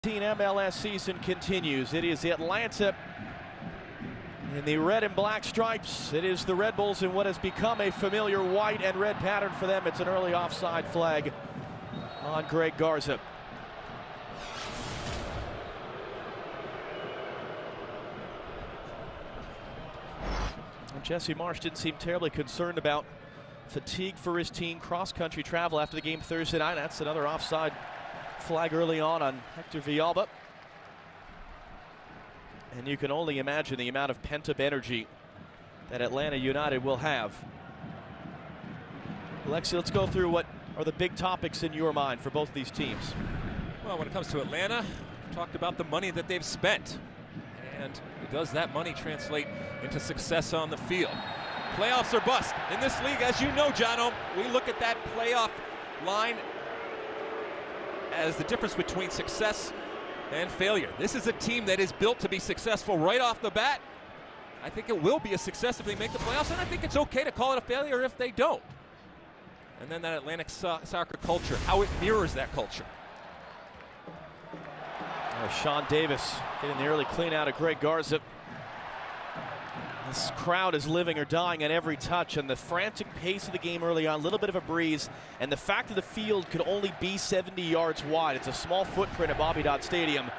MLS season continues. It is Atlanta in the red and black stripes. It is the Red Bulls in what has become a familiar white and red pattern for them. It's an early offside flag on Greg Garza. And Jesse Marsch didn't seem terribly concerned about fatigue for his team. Cross-country travel after the game Thursday night. That's another offside flag early on Hector Villalba. And you can only imagine the amount of pent-up energy that Atlanta United will have. Alexi, let's go through what are the big topics in your mind for both of these teams. Well, when it comes to Atlanta, we've talked about the money that they've spent. And does that money translate into success on the field? Playoffs or bust. In this league, as you know, Jono, we look at that playoff line as the difference between success and failure. This is a team that is built to be successful right off the bat. I think it will be a success if they make the playoffs, and I think it's okay to call it a failure if they don't. And then that Atlantic soccer culture, how it mirrors that culture. Sean Davis getting the early clean out of Greg Garza. This crowd is living or dying on every touch, and the frantic pace of the game early on, a little bit of a breeze, and the fact that the field could only be 70 yards wide. It's a small footprint at Bobby Dodd Stadium,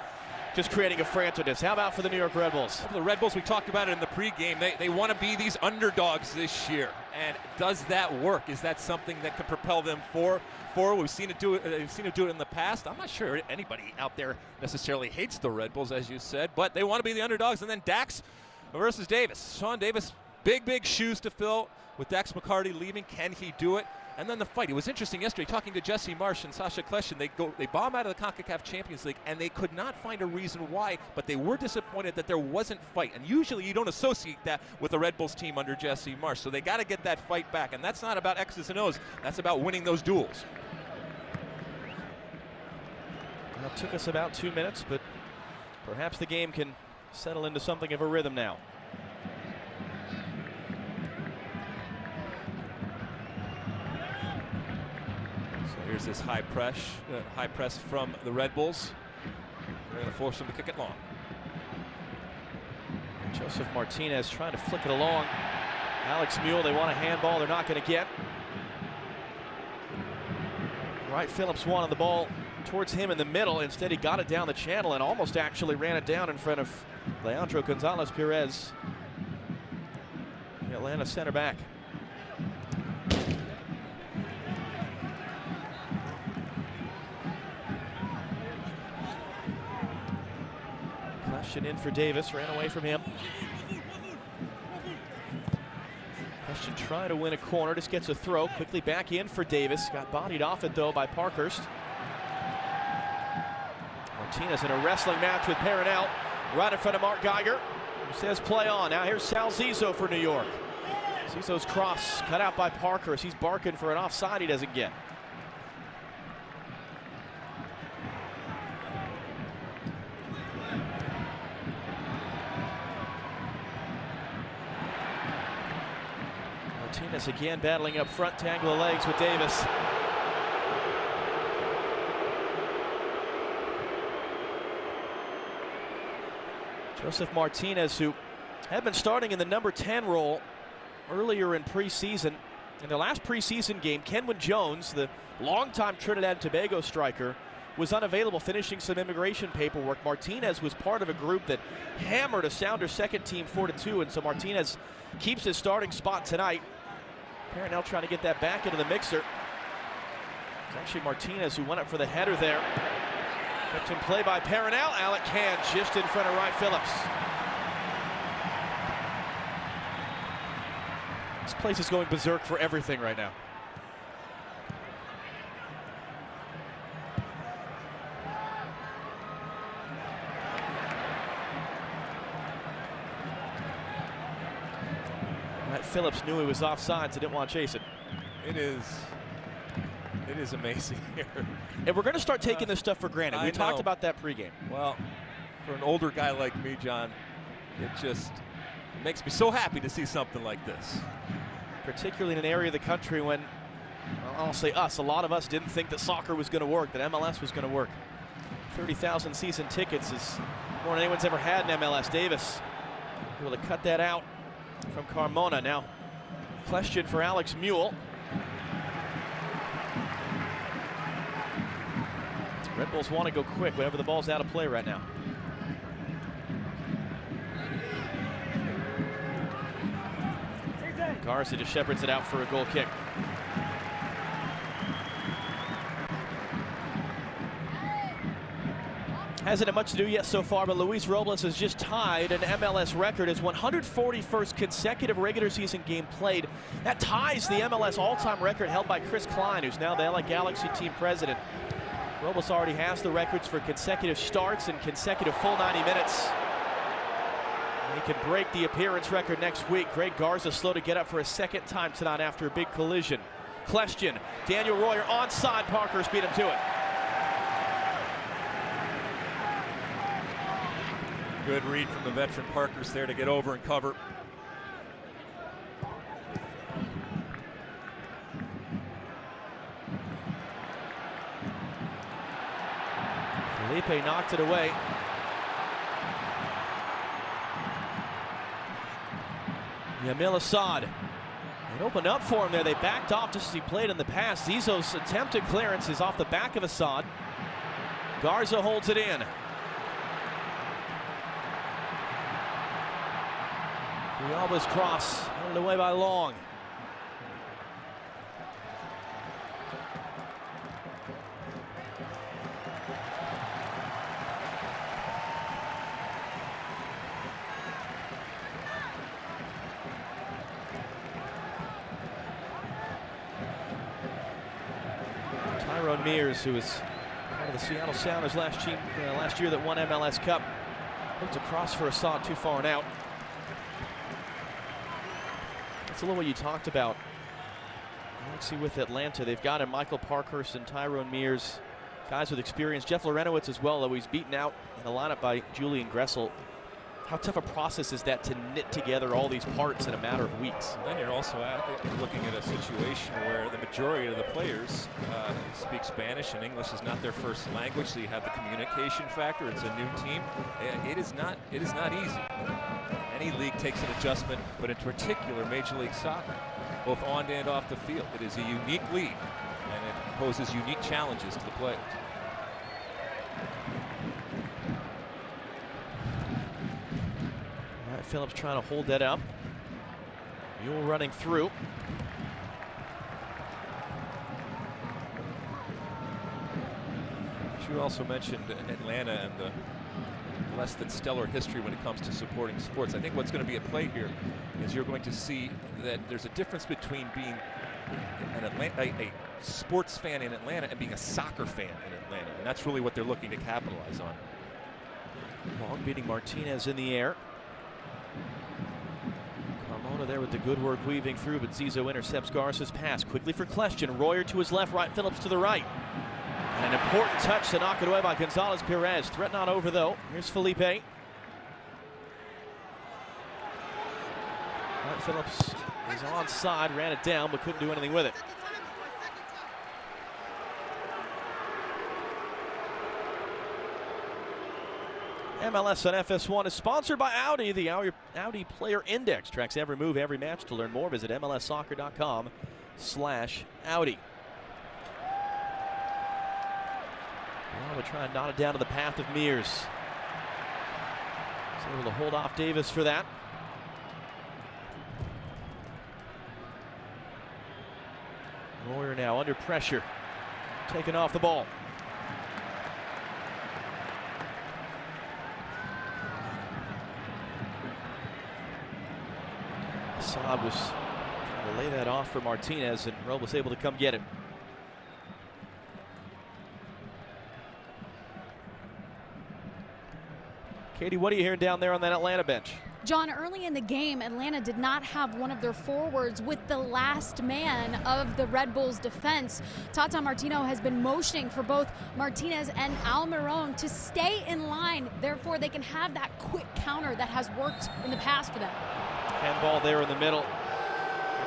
just creating a franticness. How about for the New York Red Bulls? For the Red Bulls, we talked about it in the pregame. They want to be these underdogs this year, and does that work? Is that something that could propel them forward? We've seen it do it. We've seen it do it in the past. I'm not sure anybody out there necessarily hates the Red Bulls, as you said, but they want to be the underdogs. And then Dax versus Davis. Sean Davis, big shoes to fill with Dax McCarty leaving. Can he do it? And then the fight. It was interesting yesterday talking to Jesse Marsch and Sasha Kleshin. They bomb out of the CONCACAF Champions League, and they could not find a reason why, but they were disappointed that there wasn't fight. And usually you don't associate that with the Red Bulls team under Jesse Marsch. So they got to get that fight back. And that's not about X's and O's. That's about winning those duels. Well, it took us about 2 minutes, but perhaps the game can settle into something of a rhythm now. So here's this high press from the Red Bulls. They're going to force them to kick it long. Joseph Martinez trying to flick it along. Alex Mule, they want a handball, they're not going to get. Wright Phillips wanted the ball towards him in the middle. Instead, he got it down the channel and almost actually ran it down in front of Leandro Gonzalez-Perez, the Atlanta center back. Question in for Davis, ran away from him. Question trying to win a corner, just gets a throw, quickly back in for Davis. Got bodied off it though by Parkhurst. Martinez in a wrestling match with Peronel, right in front of Mark Geiger, who says play on. Now here's Sal Zizzo for New York. Zizzo's cross cut out by Parkhurst. He's barking for an offside he doesn't get. Martinez again battling up front, tangle of legs with Davis. Joseph Martinez, who had been starting in the number 10 role earlier in preseason. In the last preseason game, Kenwin Jones, the longtime Trinidad and Tobago striker, was unavailable, finishing some immigration paperwork. Martinez was part of a group that hammered a Sounders second team 4-2, and so Martinez keeps his starting spot tonight. Peronel trying to get that back into the mixer. It's actually Martinez who went up for the header there. Kept in play by Peronel. Alec Can just in front of Wright Phillips. This place is going berserk for everything right now. Wright Phillips knew he was offside, so didn't want to chase it. It is amazing here. And we're going to start taking this stuff for granted. We talked about that pregame. Well, for an older guy like me, John, it makes me so happy to see something like this. Particularly in an area of the country when, well, I'll say us, a lot of us didn't think that soccer was going to work, that MLS was going to work. 30,000 season tickets is more than anyone's ever had in MLS. Davis able to cut that out from Carmona. Now, question for Alex Mule. Red Bulls want to go quick whenever the ball's out of play right now. Garza just shepherds it out for a goal kick. Hasn't had much to do yet so far, but Luis Robles has just tied an MLS record, his 141st consecutive regular season game played. That ties the MLS all-time record held by Chris Klein, who's now the LA Galaxy team president. Robles already has the records for consecutive starts and consecutive full 90 minutes. He can break the appearance record next week. Greg Garza slow to get up for a second time tonight after a big collision. Question, Daniel Royer onside, Parker's beat him to it. Good read from the veteran Parker's there to get over and cover. Felipe knocked it away. Yamil Assad. It opened up for him there. They backed off just as he played in the past. Zizzo's attempted clearance is off the back of Assad. Garza holds it in. Villalba's cross handed away by Long. Tyrone Mears, who was part of the Seattle Sounders last year that won MLS Cup, looks across for Assad, too far and out. That's a little what you talked about. Galaxy with Atlanta. They've got him, Michael Parkhurst and Tyrone Mears, guys with experience. Jeff Lorenowitz as well, though he's beaten out in the lineup by Julian Gressel. How tough a process is that to knit together all these parts in a matter of weeks? And then you're also looking at a situation where the majority of the players speak Spanish and English is not their first language, so you have the communication factor. It's a new team. It is not easy. Any league takes an adjustment, but in particular Major League Soccer, both on and off the field. It is a unique league, and it poses unique challenges to the players. All right, Phillips trying to hold that up. Mule running through. You also mentioned Atlanta and the less than stellar history when it comes to supporting sports. I think what's going to be at play here is you're going to see that there's a difference between being a sports fan in Atlanta and being a soccer fan in Atlanta, and that's really what they're looking to capitalize on. Long beating Martinez in the air. Carmona there with the good work weaving through, but Zizzo intercepts Garza's pass. Quickly for question. Royer to his left, right Phillips to the right. And an important touch to knock it away by Gonzalez Perez. Threat not over though. Here's Felipe. Right, Phillips is onside, ran it down, but couldn't do anything with it. MLS on FS1 is sponsored by Audi. The Audi Player Index tracks every move, every match. To learn more, visit MLSsoccer.com/Audi. Well, we're trying to knot it down to the path of Mears. He's able to hold off Davis for that. Royer now under pressure, taking off the ball. Assad was trying to lay that off for Martinez, and Robles was able to come get it. Katie, what are you hearing down there on that Atlanta bench? John, early in the game, Atlanta did not have one of their forwards with the last man of the Red Bulls defense. Tata Martino has been motioning for both Martinez and Almiron to stay in line. Therefore, they can have that quick counter that has worked in the past for them. Handball there in the middle.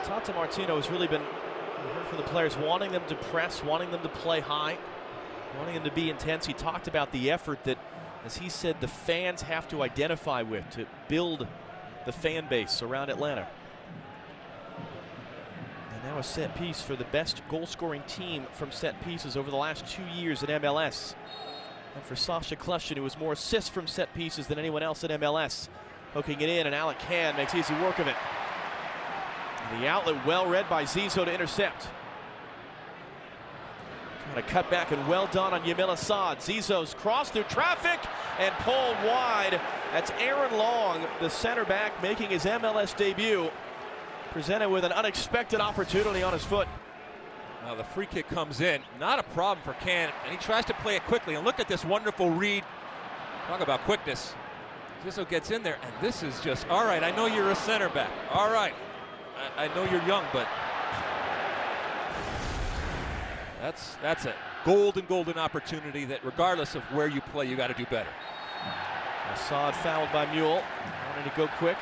Tata Martino has really been, you heard from the players, wanting them to press, wanting them to play high. wanting him to be intense. He talked about the effort that, as he said, the fans have to identify with to build the fan base around Atlanta. And now a set piece for the best goal-scoring team from set pieces over the last 2 years in MLS. And for Sasha Kleshin, who has more assists from set pieces than anyone else in MLS. Hooking it in, and Alec Kann makes easy work of it. And the outlet well read by Zizou to intercept. Trying to cut back, and well done on Yamil Assad. Zizou's crossed through traffic and pulled wide. That's Aaron Long, the center back, making his MLS debut. Presented with an unexpected opportunity on his foot. Now the free kick comes in, not a problem for Kann, and he tries to play it quickly. And look at this wonderful read. Talk about quickness. Zizou gets in there, and this is just, all right, I know you're a center back. All right, I know you're young, but that's a golden opportunity that regardless of where you play, you got to do better. Assad fouled by Mule. Wanting to go quick.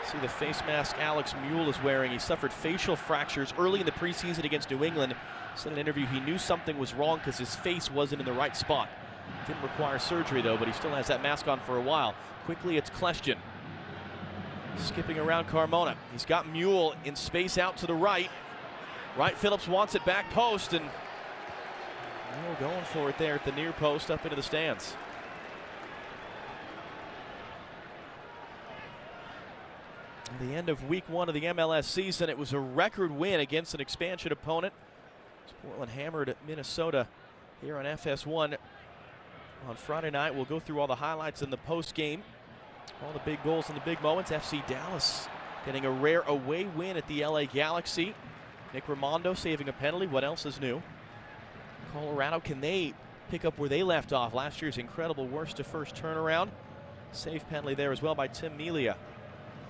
See the face mask Alex Mule is wearing. He suffered facial fractures early in the preseason against New England. Said in an interview he knew something was wrong because his face wasn't in the right spot. Didn't require surgery though, but he still has that mask on for a while. Quickly it's Kleshin. Skipping around Carmona. He's got Mule in space out to the right. Wright Phillips wants it back post, and Mule going for it there at the near post up into the stands. At the end of week 1 of the MLS season, it was a record win against an expansion opponent. Portland hammered Minnesota here on FS1 on Friday night. We'll go through all the highlights in the post game. All the big goals and the big moments. FC Dallas getting a rare away win at the LA Galaxy. Nick Raimondo saving a penalty. What else is new? Colorado, can they pick up where they left off? Last year's incredible worst to first turnaround. Save penalty there as well by Tim Melia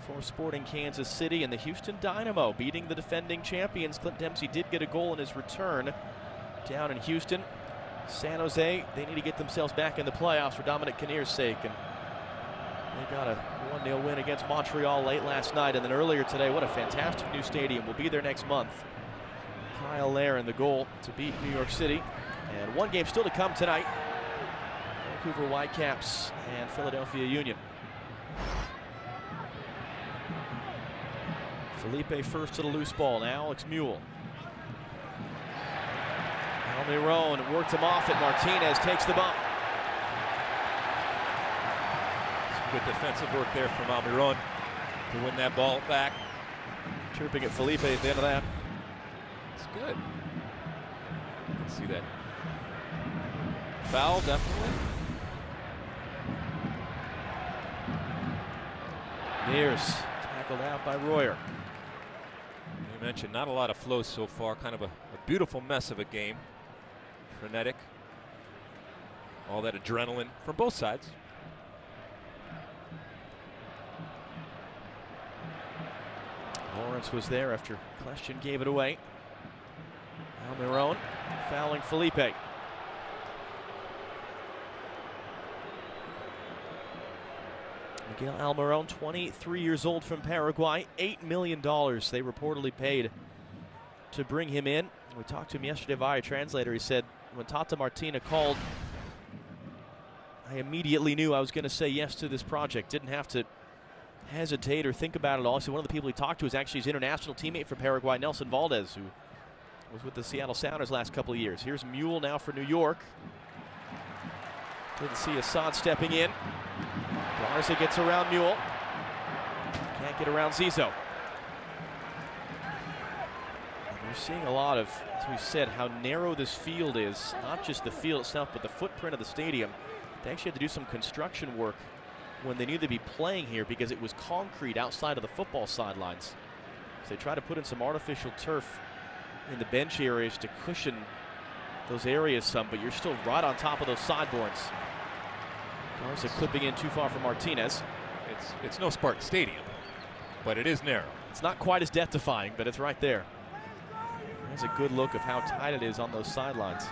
for Sporting Kansas City. And the Houston Dynamo beating the defending champions. Clint Dempsey did get a goal in his return down in Houston. San Jose, they need to get themselves back in the playoffs for Dominic Kinnear's sake. And they got a 1-0 win against Montreal late last night. And then earlier today, what a fantastic new stadium. We'll be there next month. Kyle Lair in the goal to beat New York City. And one game still to come tonight. Vancouver Whitecaps and Philadelphia Union. Felipe first to the loose ball. Now Alex Mule. Almiron worked him off it. Martinez takes the bump. Some good defensive work there from Almiron to win that ball back. Chirping at Felipe at the end of that. It's good. You can see that. Foul, definitely. Mears tackled out by Royer. You mentioned not a lot of flow so far. Kind of a beautiful mess of a game. Frenetic. All that adrenaline from both sides. Lawrence was there after Kleshin gave it away. Almiron fouling Felipe. Miguel Almiron, 23 years old from Paraguay. $8 million they reportedly paid to bring him in. We talked to him yesterday via translator. He said, when Tata Martino called, I immediately knew I was going to say yes to this project. Didn't have to hesitate or think about it all. So one of the people he talked to is actually his international teammate from Paraguay, Nelson Valdez, who was with the Seattle Sounders last couple of years. Here's Mule now for New York. Didn't see Assad stepping in. Garza gets around Mule. Can't get around Zizou. We're seeing a lot of, as we said, how narrow this field is. Not just the field itself, but the footprint of the stadium. They actually had to do some construction work when they knew they'd be playing here because it was concrete outside of the football sidelines. So they tried to put in some artificial turf in the bench areas to cushion those areas some, but you're still right on top of those sideboards. Garza clipping in too far from Martinez. It's no Spartan Stadium, but it is narrow. It's not quite as death-defying, but it's right there. There's a good look of how tight it is on those sidelines.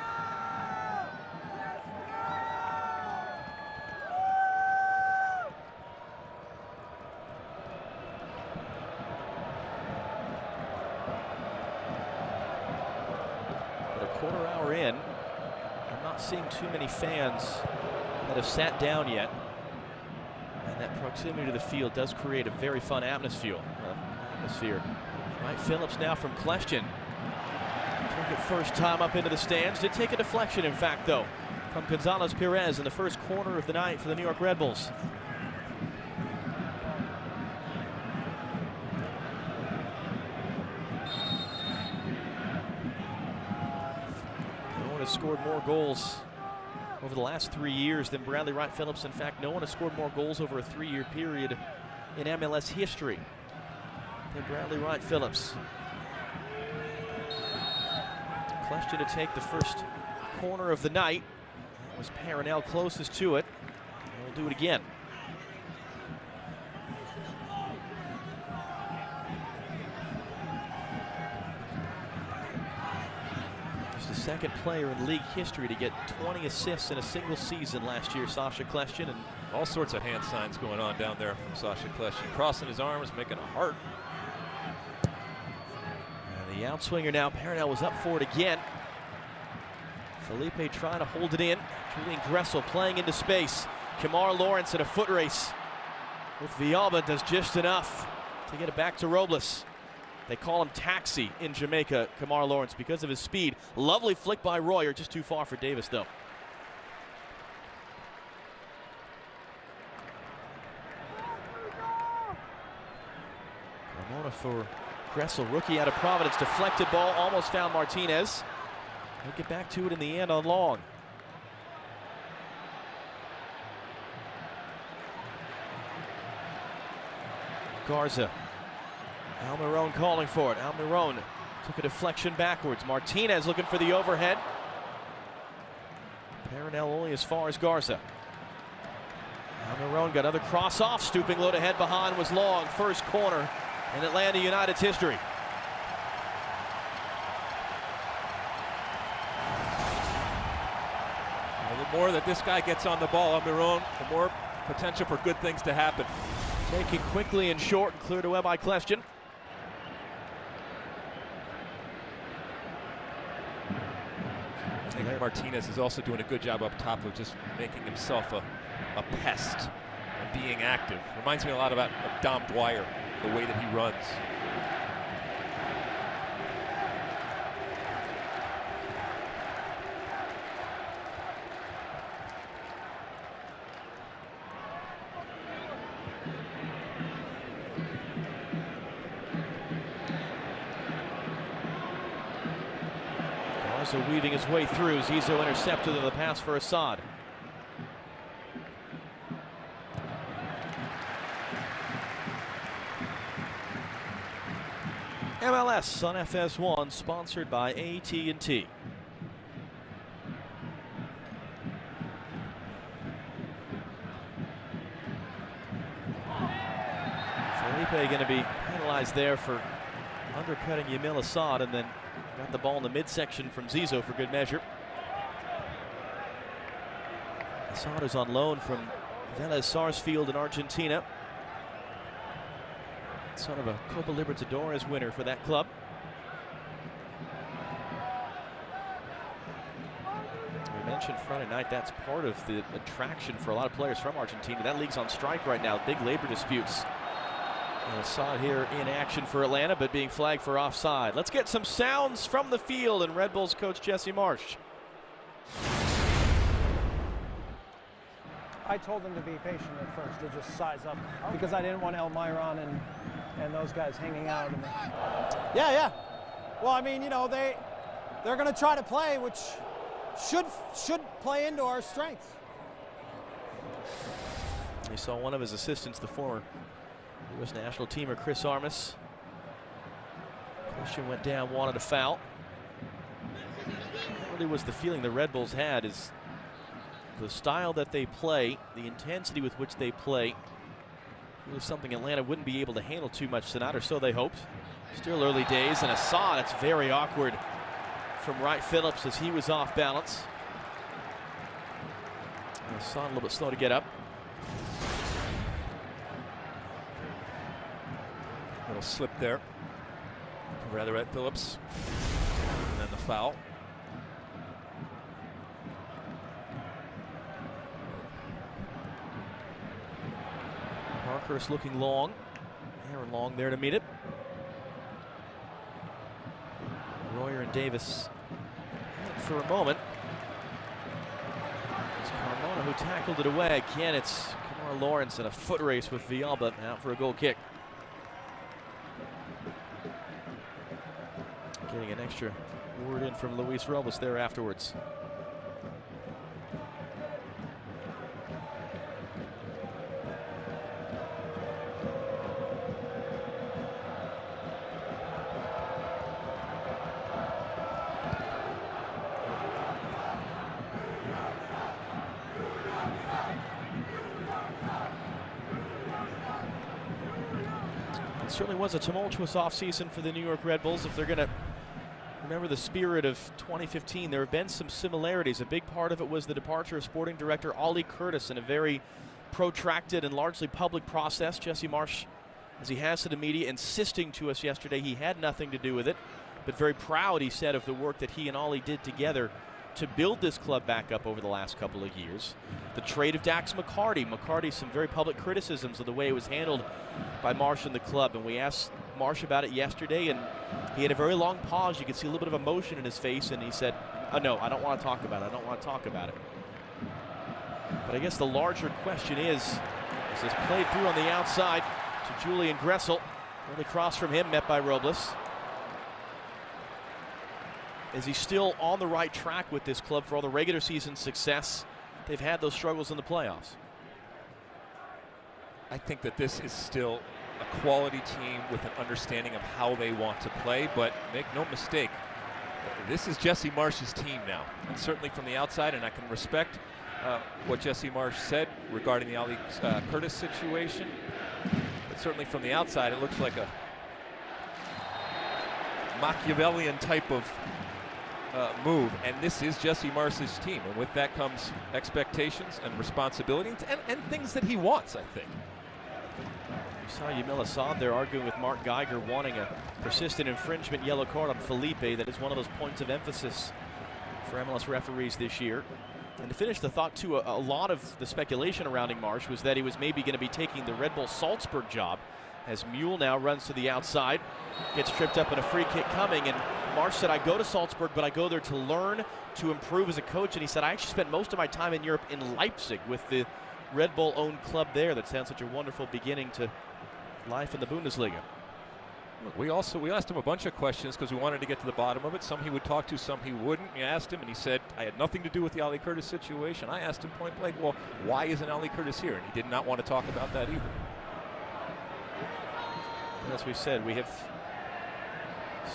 But a quarter hour in, I'm not seeing too many fans that have sat down yet. And that proximity to the field does create a very fun atmosphere. Right, Phillips now from Kleshtin. Took it first time up into the stands. Did take a deflection, in fact, though, from Gonzalez Perez in the first corner of the night for the New York Red Bulls. No one has scored more goals over the last 3 years than Bradley Wright Phillips. In fact, no one has scored more goals over a 3-year period in MLS history than Bradley Wright Phillips. Kleshtin to take the first corner of the night. That was Paranel closest to it. And we'll do it again. Just the second player in league history to get 20 assists in a single season last year, Sacha Kleshtin. And all sorts of hand signs going on down there from Sacha Kleshtin. Crossing his arms, making a heart. The outswinger now, Paranel was up for it again. Felipe trying to hold it in. Julian Gressel playing into space. Kemar Lawrence in a foot race with Villalba, does just enough to get it back to Robles. They call him Taxi in Jamaica, Kemar Lawrence, because of his speed. Lovely flick by Royer, just too far for Davis, though. Ramona for Gressel, rookie out of Providence, deflected ball, almost found Martinez. He'll get back to it in the end on long. Garza. Almiron calling for it. Almiron took a deflection backwards. Martinez looking for the overhead. Paranel only as far as Garza. Almiron got another cross off. Stooping low to head behind was long. First corner in Atlanta United's history. Well, the more that this guy gets on the ball, Almiron, the more potential for good things to happen. Taken quickly and short and cleared away by Kleshtin. I think Martinez is also doing a good job up top of just making himself a pest and being active. Reminds me a lot of Dom Dwyer, the way that he runs. Garza weaving his way through. Zizou intercepted the pass for Assad. MLS on FS1, sponsored by AT&T. Felipe going to be penalized there for undercutting Yamil Assad, and then got the ball in the midsection from Zizou for good measure. Assad is on loan from Vélez Sarsfield in Argentina. Son of a Copa Libertadores winner for that club. We mentioned Friday night, that's part of the attraction for a lot of players from Argentina. That league's on strike right now, big labor disputes. And Assad here in action for Atlanta, but being flagged for offside. Let's get some sounds from the field and Red Bulls coach Jesse Marsch. I told them to be patient at first, to just size up, because I didn't want Almiron and those guys hanging out. Yeah. Well, I mean, you know, they're going to try to play, which should play into our strengths. We saw one of his assistants, the former U.S. national teamer Chris Armas. Question went down, wanted a foul. That really was the feeling the Red Bulls had, is the style that they play, the intensity with which they play, was something Atlanta wouldn't be able to handle too much tonight, or so they hoped. Still early days, and Assad, it's very awkward from Wright Phillips as he was off balance. And Assad a little bit slow to get up. Little slip there. Rather at Phillips. And then the foul. Parkhurst looking long. Aaron Long there to meet it. Royer and Davis for a moment. It's Carmona who tackled it away. Again, it's Kamar Lawrence in a foot race with Villalba out for a goal kick. Getting an extra word in from Luis Robles there afterwards. It certainly was a tumultuous offseason for the New York Red Bulls. If they're going to remember the spirit of 2015, there have been some similarities. A big part of it was the departure of sporting director Ollie Curtis in a very protracted and largely public process. Jesse Marsch, as he has to the media, insisting to us yesterday he had nothing to do with it, but very proud, he said, of the work that he and Ollie did together to build this club back up over the last couple of years. The trade of Dax McCarty, some very public criticisms of the way it was handled by Marsch and the club, and we asked Marsch about it yesterday, and he had a very long pause. You could see a little bit of emotion in his face, and he said, oh, no, I don't want to talk about it. I don't want to talk about it. But I guess the larger question is this played through on the outside to Julian Gressel. Early cross from him, met by Robles. Is he still on the right track with this club for all the regular season success? They've had those struggles in the playoffs. I think that this is still a quality team with an understanding of how they want to play, but make no mistake, this is Jesse Marsch's team now, and certainly from the outside, and I can respect what Jesse Marsch said regarding the Ollie Curtis situation, but certainly from the outside it looks like a Machiavellian type of move, and this is Jesse Marsch's team, and with that comes expectations and responsibilities and things that he wants, I think. You saw Yamil Assad there arguing with Mark Geiger, wanting a persistent infringement yellow card on Felipe. That is one of those points of emphasis for MLS referees this year. And to finish the thought, too, a lot of the speculation surrounding Marsch was that he was maybe going to be taking the Red Bull Salzburg job, as Mule now runs to the outside, gets tripped up in a free kick coming, and Marsch said, I go to Salzburg, but I go there to learn, to improve as a coach. And he said, I actually spent most of my time in Europe in Leipzig with the Red Bull-owned club there. That sounds such a wonderful beginning to life in the Bundesliga. We asked him a bunch of questions because we wanted to get to the bottom of it. Some he would talk to, some he wouldn't. We asked him, and he said, I had nothing to do with the Ollie Curtis situation. I asked him point blank, well, why isn't Ollie Curtis here? And he did not want to talk about that either. As we said, we have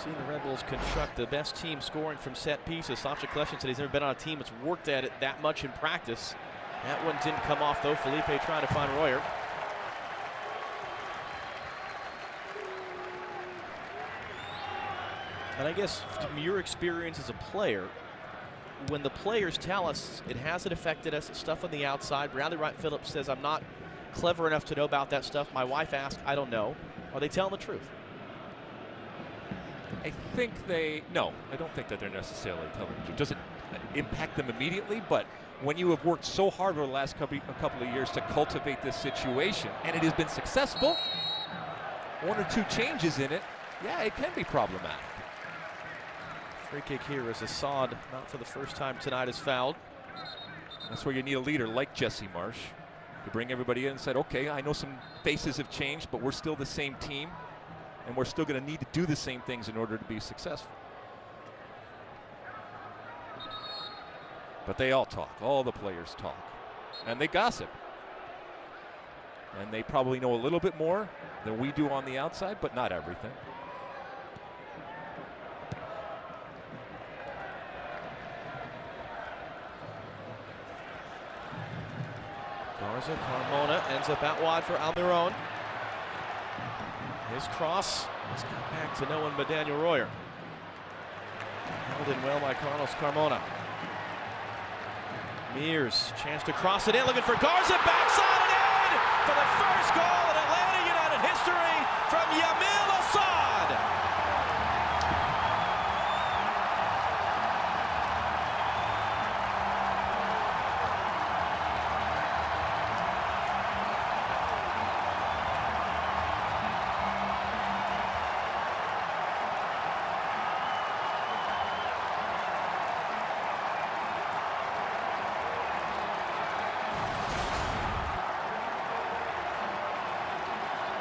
seen the Red Bulls construct the best team scoring from set pieces. Sasha Kleshin said he's never been on a team that's worked at it that much in practice. That one didn't come off, though. Felipe trying to find Royer. And I guess from your experience as a player, when the players tell us it hasn't affected us, stuff on the outside, Bradley Wright Phillips says, I'm not clever enough to know about that stuff. My wife asked, I don't know. Are they telling the truth? I don't think that they're necessarily telling the truth. It doesn't impact them immediately, but when you have worked so hard over the last couple of years to cultivate this situation, and it has been successful, one or two changes in it, yeah, it can be problematic. Free kick here as Assad, not for the first time tonight, is fouled. That's where you need a leader like Jesse Marsch to bring everybody in and said, okay, I know some faces have changed, but we're still the same team, and we're still going to need to do the same things in order to be successful. But they all talk. All the players talk. And they gossip. And they probably know a little bit more than we do on the outside, but not everything. Garza, Carmona ends up out wide for Almiron. His cross has got back to no one but Daniel Royer. Held in well by Carlos Carmona. Mears, chance to cross it in, looking for Garza, backside and in for the first goal in Atlanta United history from Yamil Assad.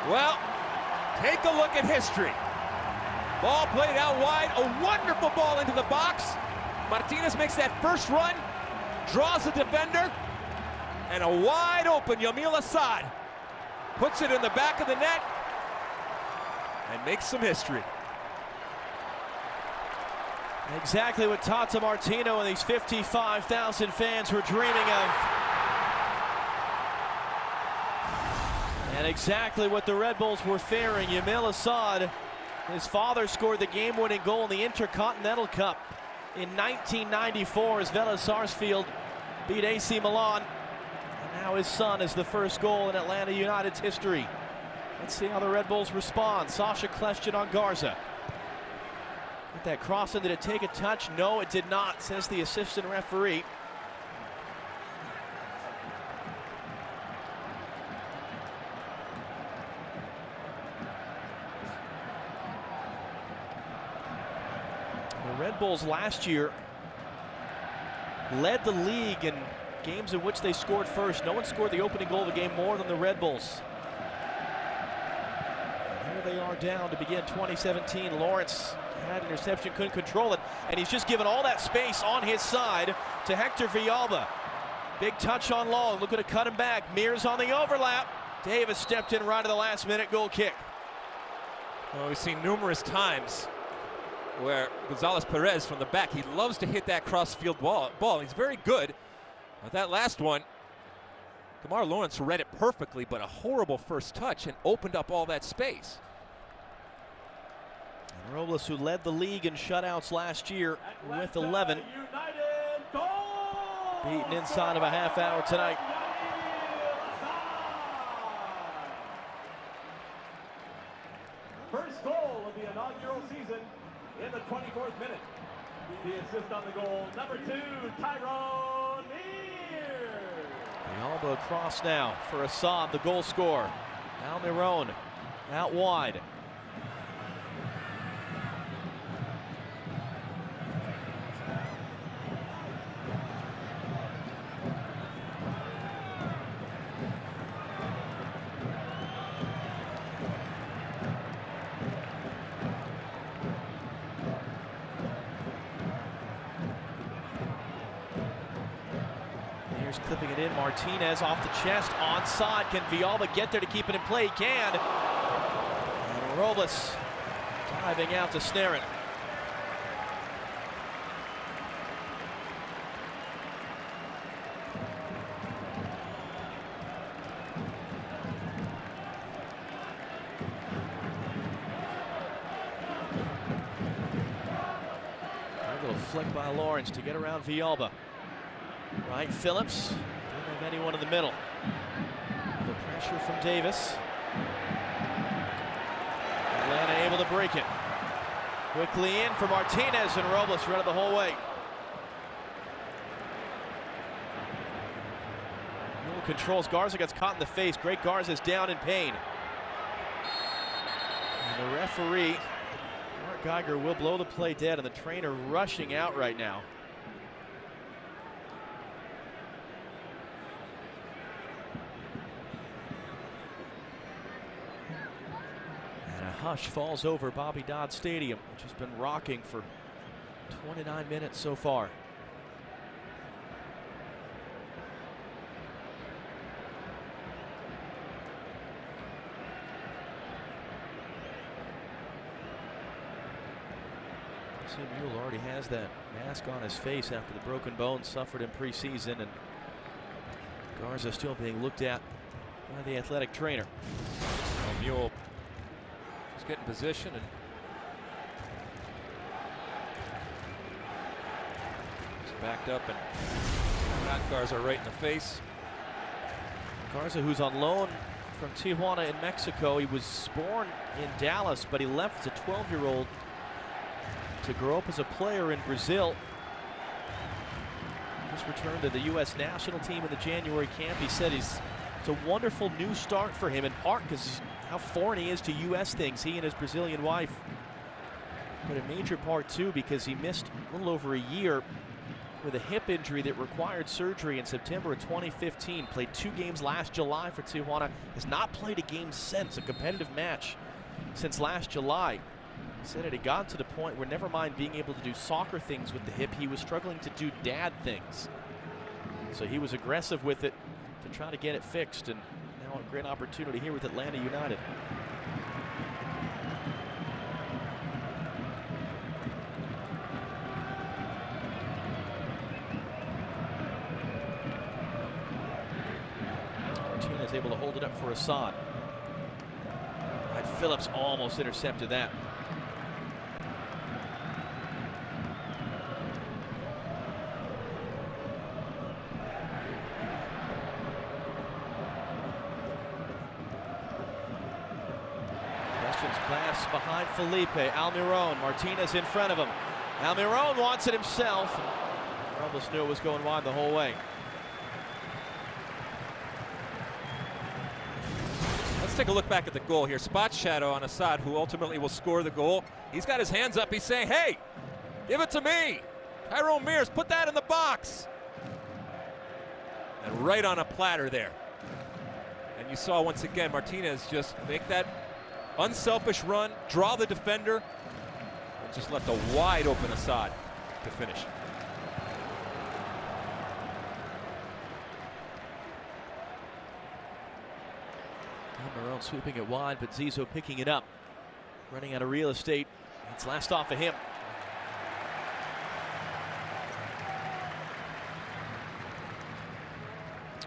Well, take a look at history. Ball played out wide, a wonderful ball into the box. Martinez makes that first run, draws the defender, and a wide open Yamil Assad puts it in the back of the net and makes some history. Exactly what Tata Martino and these 55,000 fans were dreaming of. And exactly what the Red Bulls were fearing. Yamil Assad, his father scored the game-winning goal in the Intercontinental Cup in 1994 as Vélez Sarsfield beat AC Milan. And now his son is the first goal in Atlanta United's history. Let's see how the Red Bulls respond. Sasha Kljestan on Garza. With that cross in, did it take a touch? No, it did not, says the assistant referee. The Red Bulls last year led the league in games in which they scored first. No one scored the opening goal of the game more than the Red Bulls. And here they are down to begin 2017. Lawrence had an interception, couldn't control it, and he's just given all that space on his side to Hector Villalba. Big touch on Long, looking to cut him back. Mears on the overlap. Davis stepped in right at the last minute, goal kick. Well, we've seen numerous times where Gonzalez Perez from the back, he loves to hit that cross-field ball. He's very good. But that last one, Kemar Lawrence read it perfectly, but a horrible first touch and opened up all that space. And Robles, who led the league in shutouts last year with 11, beaten inside of a half hour tonight. First goal of the inaugural season in the 24th minute. The assist on the goal, number 2, Tyrone Mears. Villalba across now for Assad, the goal scorer. Almiron out wide. Clipping it in, Martinez off the chest, onside. Can Villalba get there to keep it in play? He can. And Robles diving out to snare it. A little flick by Lawrence to get around Villalba. Right, Phillips, don't have anyone in the middle. The pressure from Davis. Atlanta able to break it. Quickly in for Martinez, and Robles read it the whole way. Mule controls, Garza gets caught in the face. Great Garza's down in pain. And the referee, Mark Geiger, will blow the play dead, and the trainer rushing out right now. Hush falls over Bobby Dodd Stadium, which has been rocking for 29 minutes so far. Mule already has that mask on his face after the broken bones suffered in preseason, and Garza still being looked at by the athletic trainer. Well, Mule get in position and he's backed up and got Garza right in the face. Garza, who's on loan from Tijuana in Mexico. He was born in Dallas, but he left as a 12-year-old to grow up as a player in Brazil. Just returned to the U.S. national team in the January camp. He said it's a wonderful new start for him, in part because how foreign he is to U.S. things, he and his Brazilian wife. But a major part, too, because he missed a little over a year with a hip injury that required surgery in September of 2015. Played 2 games last July for Tijuana. Has not played a game since, a competitive match since last July. He said it had gotten to the point where, never mind being able to do soccer things with the hip, he was struggling to do dad things. So he was aggressive with it to try to get it fixed, and now a great opportunity here with Atlanta United. Martinez able to hold it up for Assad. And Phillips almost intercepted that. Pass behind Felipe. Almiron. Martinez in front of him. Almiron wants it himself. Robles knew it was going wide the whole way. Let's take a look back at the goal here. Spot shadow on Assad, who ultimately will score the goal. He's got his hands up. He's saying, hey, give it to me. Tyrone Mears, put that in the box. And right on a platter there. And you saw once again Martinez just make that unselfish run, draw the defender, and just left a wide open Assad to finish. Almiron sweeping it wide, but Zizou picking it up. Running out of real estate. It's last off of him.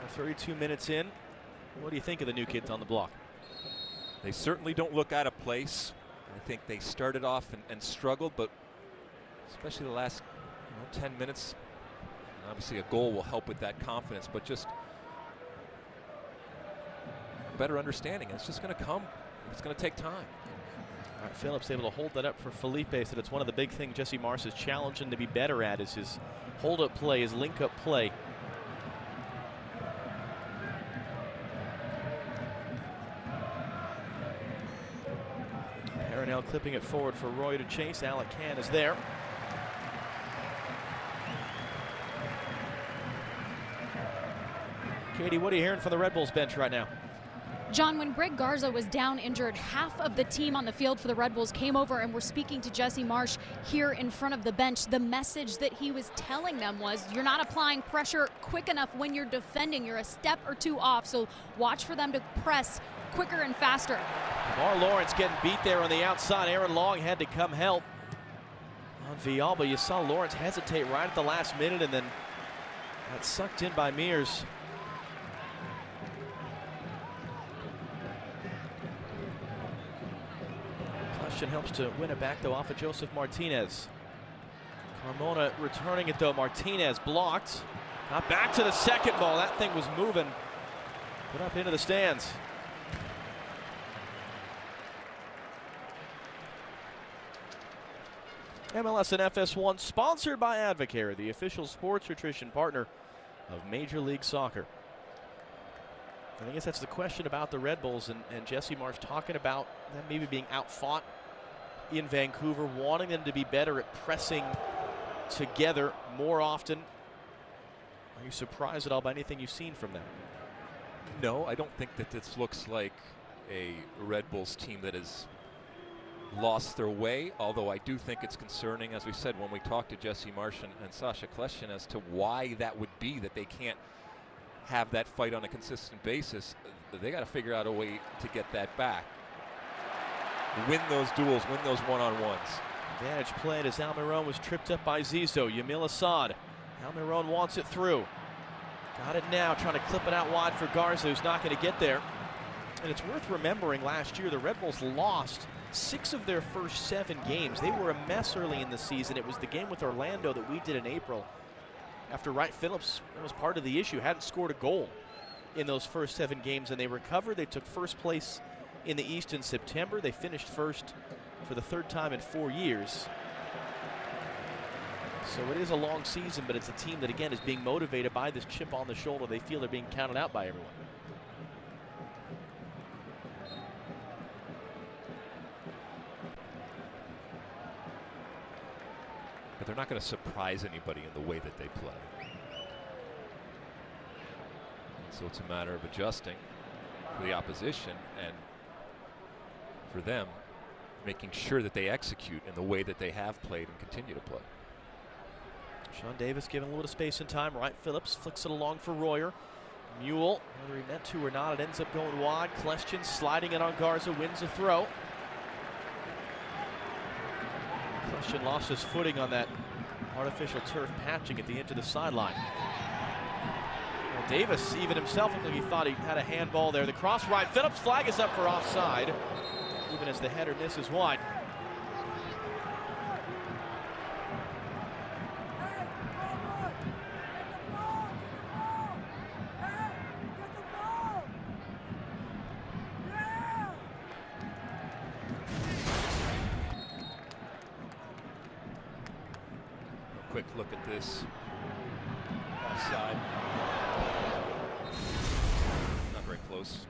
Well, 32 minutes in. What do you think of the new kids on the block? They certainly don't look out of place. I think they started off and struggled, but especially the last 10 minutes, obviously a goal will help with that confidence, but just a better understanding. It's just going to come. It's going to take time. All right, Phillips able to hold that up for Felipe. Said it's one of the big things Jesse Marsh is challenging to be better at, is his hold-up play, his link-up play. Now clipping it forward for Roy to chase. Alec Can is there. Katie, what are you hearing from the Red Bulls bench right now? John, when Greg Garza was down injured, half of the team on the field for the Red Bulls came over and were speaking to Jesse Marsh here in front of the bench. The message that he was telling them was, you're not applying pressure quick enough when you're defending. You're a step or two off, so watch for them to press quicker and faster. Mar Lawrence getting beat there on the outside. Aaron Long had to come help on Villalba. You saw Lawrence hesitate right at the last minute, and then got sucked in by Mears. Question helps to win it back though off of Joseph Martinez. Carmona returning it though. Martinez blocked. Got back to the second ball. That thing was moving. Put up into the stands. MLS and FS1 sponsored by Advocare, the official sports nutrition partner of Major League Soccer. I guess that's the question about the Red Bulls, and Jesse Marsh talking about them maybe being outfought in Vancouver, wanting them to be better at pressing together more often. Are you surprised at all by anything you've seen from them? No, I don't think that this looks like a Red Bulls team that has lost their way, although I do think it's concerning, as we said, when we talked to Jesse Marsh and Sasha Kleshchin, as to why that would be, that they can't have that fight on a consistent basis. They got to figure out a way to get that back. Win those duels, win those one-on-ones. Advantage played as Almiron was tripped up by Zizou. Yamil Assad. Almiron wants it through. Got it now, trying to clip it out wide for Garza, who's not going to get there. And it's worth remembering last year the Red Bulls lost 6 of their first 7 games. They were a mess early in the season. It was the game with Orlando that we did in April, after Wright Phillips was part of the issue, hadn't scored a goal in those first 7 games, and they recovered. They took first place in the East in September. They finished first for the 3rd time in 4 years. So it is a long season, but it's a team that, again, is being motivated by this chip on the shoulder. They feel they're being counted out by everyone. but they're not going to surprise anybody in the way that they play. So it's a matter of adjusting for the opposition and for them making sure that they execute in the way that they have played and continue to play. Sean Davis giving a little bit of space and time. Wright Phillips flicks it along for Royer. Mule, whether he meant to or not, it ends up going wide. Kleshchin sliding it on Garza, wins the throw. Kleshchin lost his footing on that artificial turf patching at the edge of the sideline. Well, Davis, even himself, looked like he thought he had a handball there. The cross right, Phillips, flag is up for offside, even as the header misses wide. Quick look at this offside. Not very close.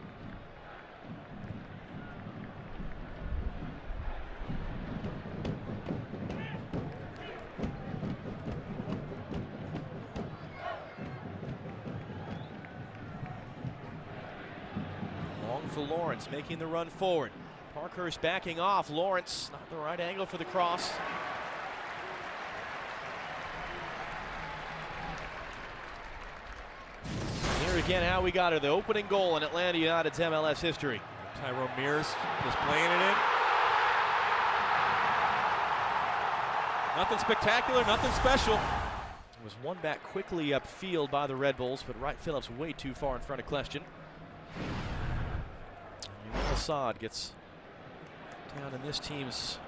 Long for Lawrence, making the run forward. Parkhurst backing off. Lawrence, not the right angle for the cross. Again, how we got her, the opening goal in Atlanta United's MLS history. Tyrone Mears just playing it in. Nothing spectacular, nothing special. It was won back quickly upfield by the Red Bulls, but Wright Phillips way too far in front of Kleshchin. Assad gets down in this team's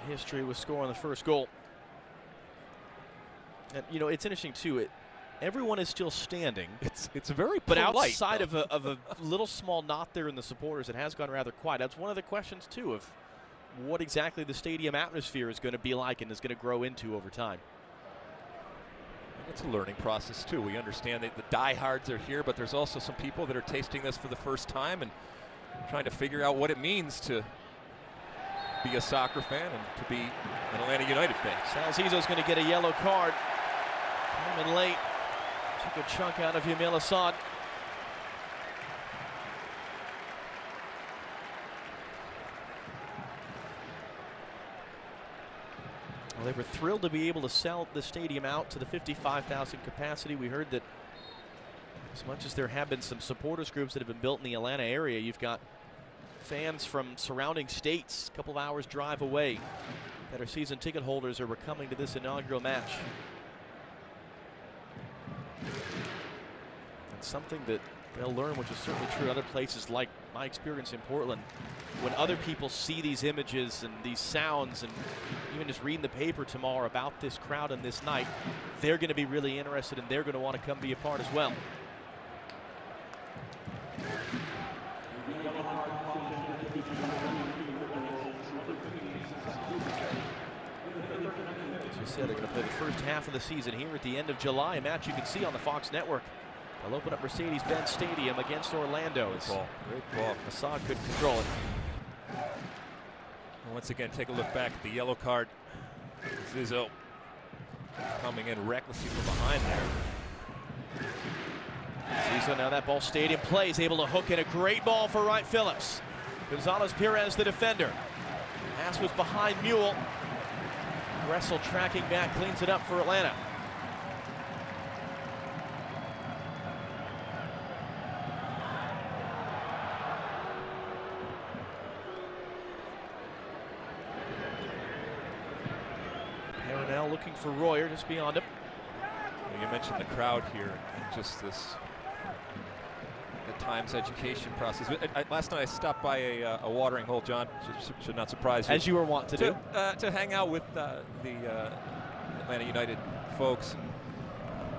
history with scoring the first goal. And you know, it's interesting too. Everyone is still standing. It's very but polite, outside of a little small knot there in the supporters, it has gone rather quiet. That's one of the questions too of what exactly the stadium atmosphere is going to be like and is going to grow into over time. It's a learning process too. We understand that the diehards are here, but there's also some people that are tasting this for the first time and trying to figure out what it means to be a soccer fan and to be an Atlanta United fan. Salzizo's going to get a yellow card. Coming late. Took a chunk out of Yamil Assad. Well, they were thrilled to be able to sell the stadium out to the 55,000 capacity. We heard that as much as there have been some supporters groups that have been built in the Atlanta area, you've got fans from surrounding states a couple of hours drive away that are season ticket holders or were coming to this inaugural match. Something that they'll learn, which is certainly true in other places, like my experience in Portland. When other people see these images and these sounds and even just reading the paper tomorrow about this crowd and this night, they're going to be really interested and they're going to want to come be a part as well. As we said, they're going to play the first half of the season here at the end of July, a match you can see on the Fox Network. They'll open up Mercedes-Benz Stadium against Orlando. Great ball. Great ball. Assad couldn't control it. And once again, take a look back at the yellow card. Zizzo coming in recklessly from behind there. Zizzo, now that ball stayed in play, is able to hook in a great ball for Wright Phillips. Gonzalez Perez, the defender. Pass was behind Mule. Gressel tracking back, cleans it up for Atlanta. Looking for Royer just beyond him. You mentioned the crowd here and just this at times education process. Last night I stopped by a watering hole, John. Should not surprise you. As you were wont to do. To hang out with the Atlanta United folks.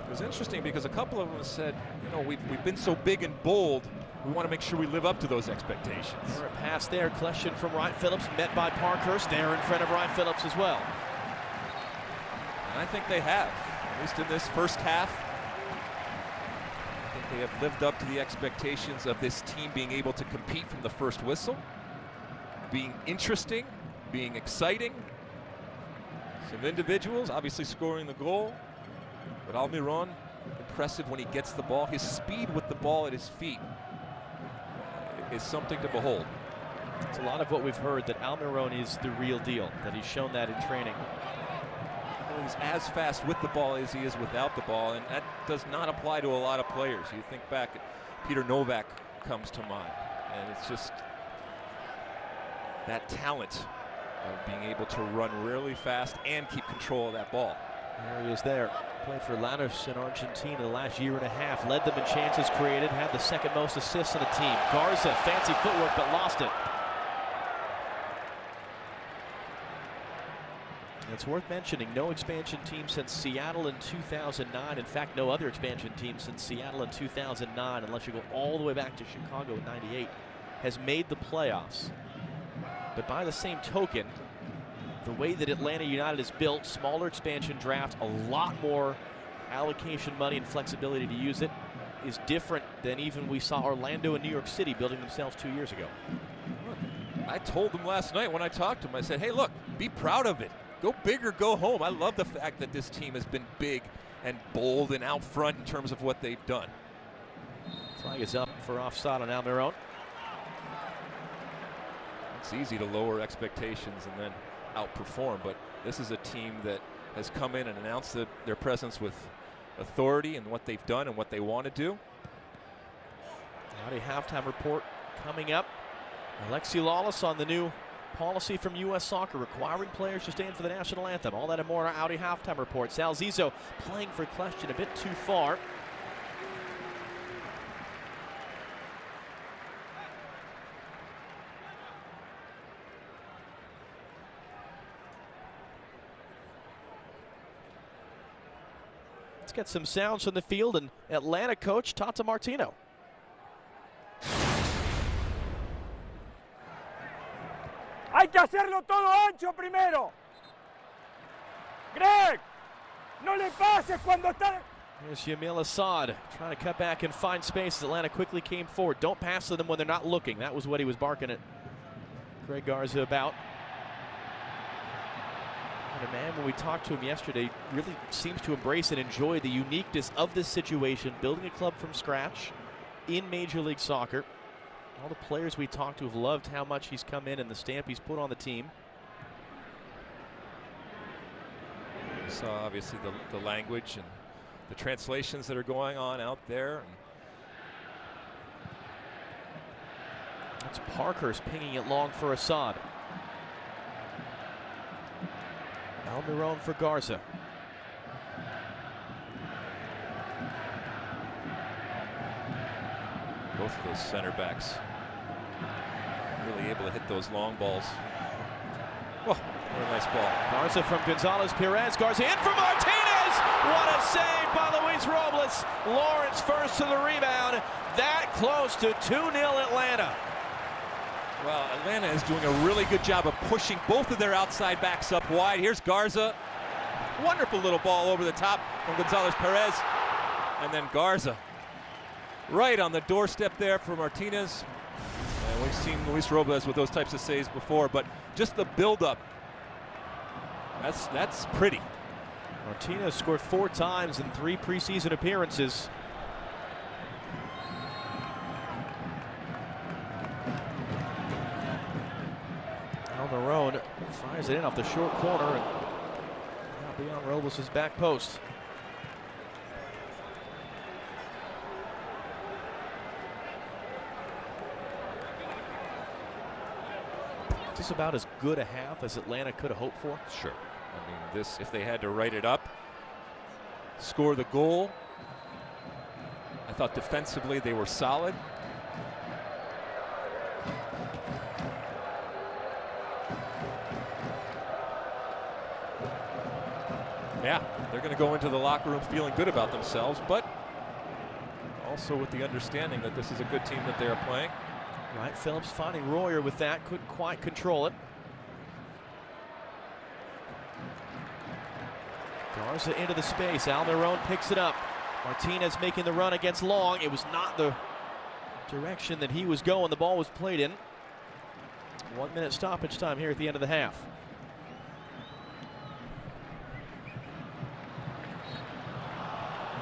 It was interesting because a couple of them said, you know, we've been so big and bold. We want to make sure we live up to those expectations. A pass there, Kleshchin from Wright Phillips, met by Parkhurst. There in front of Wright Phillips as well. I think they have, at least in this first half. I think they have lived up to the expectations of this team being able to compete from the first whistle, being interesting, being exciting. Some individuals obviously scoring the goal, but Almiron, impressive when he gets the ball. His speed with the ball at his feet is something to behold. It's a lot of what we've heard, that Almiron is the real deal, that he's shown that in training. Well, he's as fast with the ball as he is without the ball, and that does not apply to a lot of players. You think back, Peter Novak comes to mind, and it's just that talent of being able to run really fast and keep control of that ball. There he is there. Played for Lanús in Argentina the last year and a half. Led them in chances created. Had the second most assists on the team. Garza, fancy footwork, but lost it. It's worth mentioning, no expansion team since Seattle in 2009. In fact, no other expansion team since Seattle in 2009, unless you go all the way back to Chicago in '98, has made the playoffs. But by the same token, the way that Atlanta United is built, smaller expansion draft, a lot more allocation money and flexibility to use it, is different than even we saw Orlando and New York City building themselves 2 years ago. Look, I told them last night when I talked to them, I said, hey, look, be proud of it. Go big or go home. I love the fact that this team has been big and bold and out front in terms of what they've done. Flag is up for offside on Almiron. It's easy to lower expectations and then outperform, but this is a team that has come in and announced their presence with authority and what they've done and what they want to do. Audi halftime report coming up. Alexi Lawless on the new policy from U.S. Soccer, requiring players to stand for the national anthem. All that and more in our Audi halftime report. Sal Zizzo playing for question a bit too far. Let's get some sounds from the field and Atlanta coach Tata Martino. Hay que hacerlo todo ancho primero. Greg, no le pases cuando está. Here's Yamil Assad trying to cut back and find space as Atlanta quickly came forward. Don't pass to them when they're not looking. That was what he was barking at Greg Garza about. And a man, when we talked to him yesterday, really seems to embrace and enjoy the uniqueness of this situation, building a club from scratch in Major League Soccer. All the players we talked to have loved how much he's come in and the stamp he's put on the team. You saw obviously the language and the translations that are going on out there. That's Parkhurst pinging it long for Assad. Almiron for Garza. Both of those center backs really able to hit those long balls. Oh, what a nice ball. Garza from Gonzalez Perez. Garza in for Martinez. What a save by Luis Robles. Lawrence first to the rebound. That close to 2-0 Atlanta. Well, Atlanta is doing a really good job of pushing both of their outside backs up wide. Here's Garza. Wonderful little ball over the top from Gonzalez Perez. And then Garza right on the doorstep there for Martinez. And we've seen Luis Robles with those types of saves before, but just the build-up, that's pretty. Martinez scored 4 times in 3 preseason appearances. Almiron fires it in off the short corner and out beyond Robles' back post. Just about as good a half as Atlanta could have hoped for. Sure. I mean, this, if they had to write it up, score the goal. I thought defensively they were solid. Yeah, they're going to go into the locker room feeling good about themselves, but also with the understanding that this is a good team that they are playing. Right, Phillips finding Royer with that, couldn't quite control it. Garza into the space, Almiron picks it up. Martinez making the run against Long. It was not the direction that he was going. The ball was played in. 1 minute stoppage time here at the end of the half.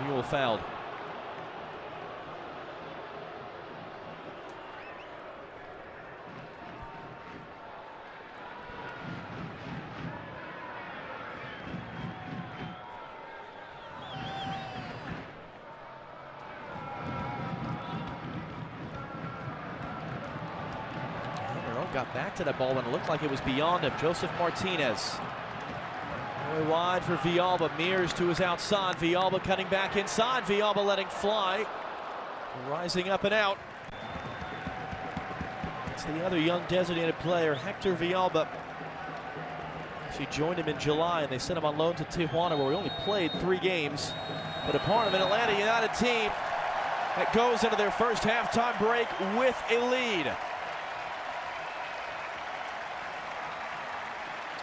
Mule fouled. Got back to that ball when it looked like it was beyond him. Joseph Martinez. Way wide for Villalba. Mears to his outside. Villalba cutting back inside. Villalba letting fly. Rising up and out. It's the other young designated player, Hector Villalba. She joined him in July and they sent him on loan to Tijuana, where he only played 3 games. But a part of an Atlanta United team that goes into their first halftime break with a lead.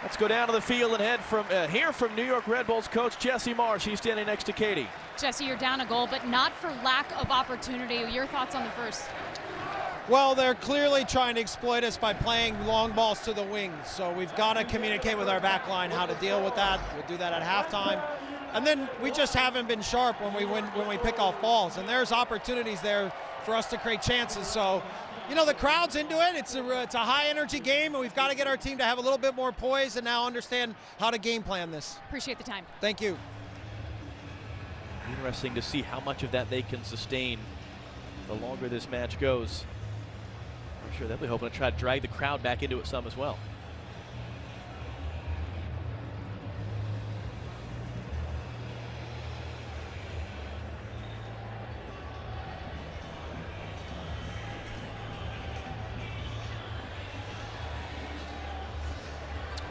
Let's go down to the field and hear from New York Red Bulls coach Jesse Marsh. He's standing next to Katie. Jesse, you're down a goal, but not for lack of opportunity. Your thoughts on the first? Well, they're clearly trying to exploit us by playing long balls to the wings. So we've got to communicate with our back line how to deal with that. We'll do that at halftime. And then we just haven't been sharp when we pick off balls. And there's opportunities there for us to create chances. So, you know, the crowd's into it. It's a high energy game, and we've got to get our team to have a little bit more poise and now understand how to game plan this. Appreciate the time. Thank you. Interesting to see how much of that they can sustain the longer this match goes. I'm sure they'll be hoping to try to drag the crowd back into it some as well.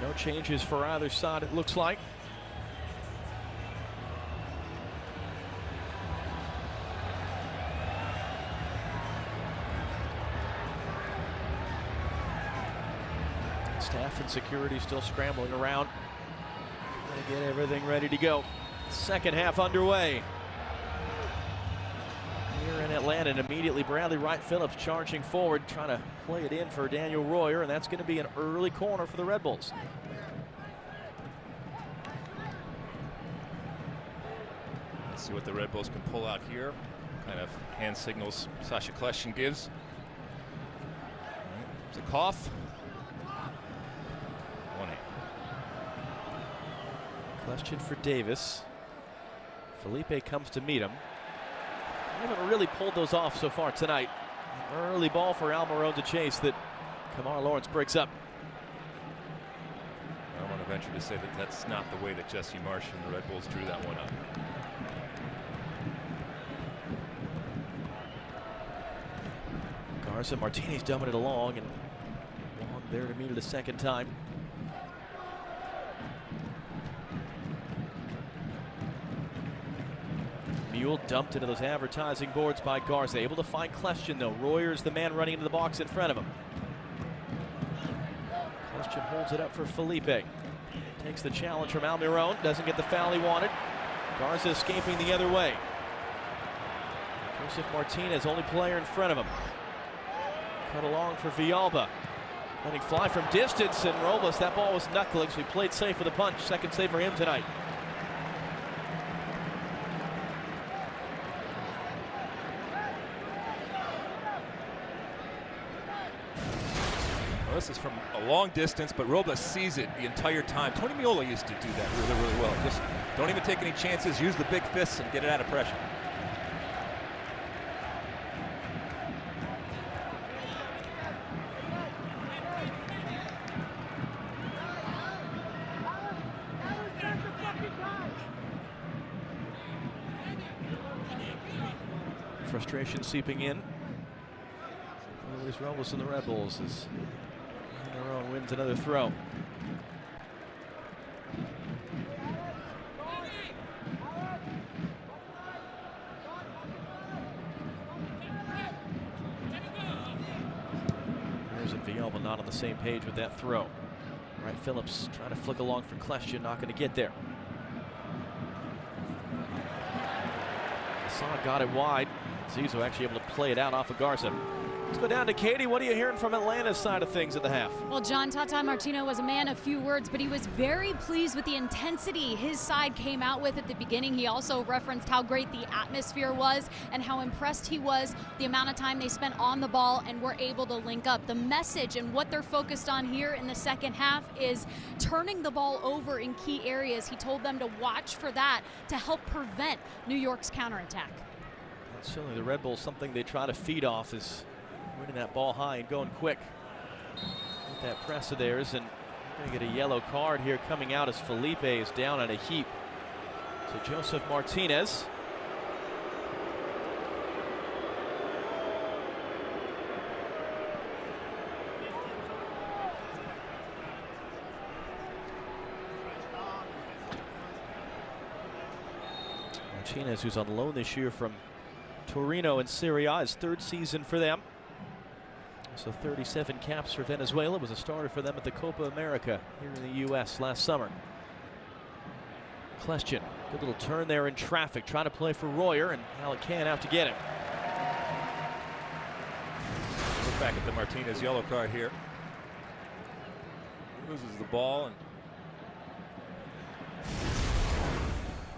No changes for either side, it looks like. Staff and security still scrambling around, trying to get everything ready to go. Second half underway here in Atlanta, and immediately Bradley Wright Phillips charging forward, trying to play it in for Daniel Royer, and that's going to be an early corner for the Red Bulls. Let's see what the Red Bulls can pull out here. Kind of hand signals Sasha Kleshin gives. It's a cough. One hand. Question for Davis. Felipe comes to meet him. They haven't really pulled those off so far tonight. An early ball for Almiron to chase that Kamar Lawrence breaks up. I want to venture to say that that's not the way that Jesse Marsh and the Red Bulls drew that one up. Garza Martinez dumping it along, and Long there to meet it a second time. Mule dumped into those advertising boards by Garza. Able to find Kleshin though. Royer's the man running into the box in front of him. Kleshin holds it up for Felipe. Takes the challenge from Almiron. Doesn't get the foul he wanted. Garza escaping the other way. Joseph Martinez, only player in front of him. Cut along for Villalba. Letting fly from distance, and Robles, that ball was knuckling, so he played safe with a punch. Second save for him tonight. Well, this is from a long distance, but Robles sees it the entire time. Tony Meola used to do that really, really well. Just don't even take any chances, use the big fists and get it out of pressure. Frustration seeping in. Luis Robles and the Red Bulls as Almiron wins another throw. Mears and Villalba not on the same page with that throw. Wright Phillips trying to flick along for Kleshin, not going to get there. Hassan got it wide. Zizou actually able to play it out off of Garza. Let's go down to Katie. What are you hearing from Atlanta's side of things at the half? Well, John, Tata Martino was a man of few words, but he was very pleased with the intensity his side came out with at the beginning. He also referenced how great the atmosphere was and how impressed he was the amount of time they spent on the ball and were able to link up. The message and what they're focused on here in the second half is turning the ball over in key areas. He told them to watch for that to help prevent New York's counterattack. Certainly the Red Bulls, something they try to feed off is winning that ball high and going quick. With that press of theirs, and we're going to get a yellow card here coming out as Felipe is down on a heap. So Joseph Martinez. Martinez, who's on loan this year from Torino in Serie A, his third season for them. So 37 caps for Venezuela. Was a starter for them at the Copa America here in the U.S. last summer. Question. Good little turn there in traffic, trying to play for Royer, and Alec Can out to get him. Look back at the Martinez yellow card here. Loses the ball and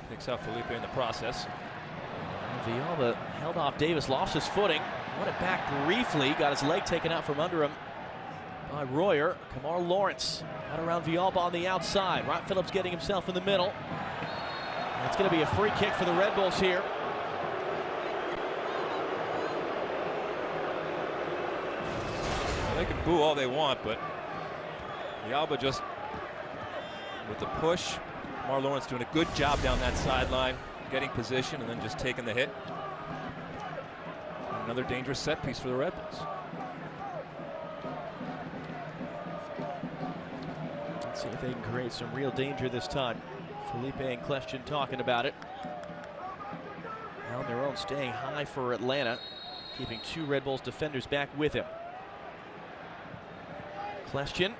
picks out Felipe in the process. Villalba held off Davis, lost his footing, won it back briefly, got his leg taken out from under him by Royer. Kamar Lawrence got around Villalba on the outside. Ron Phillips getting himself in the middle. And it's going to be a free kick for the Red Bulls here. Well, they can boo all they want, but Villalba just with the push. Kamar Lawrence doing a good job down that sideline, getting position and then just taking the hit. Another dangerous set piece for the Red Bulls. Let's see if they can create some real danger this time. Felipe and Kleshchin talking about it. On their own, staying high for Atlanta, keeping two Red Bulls defenders back with him. Kleshchin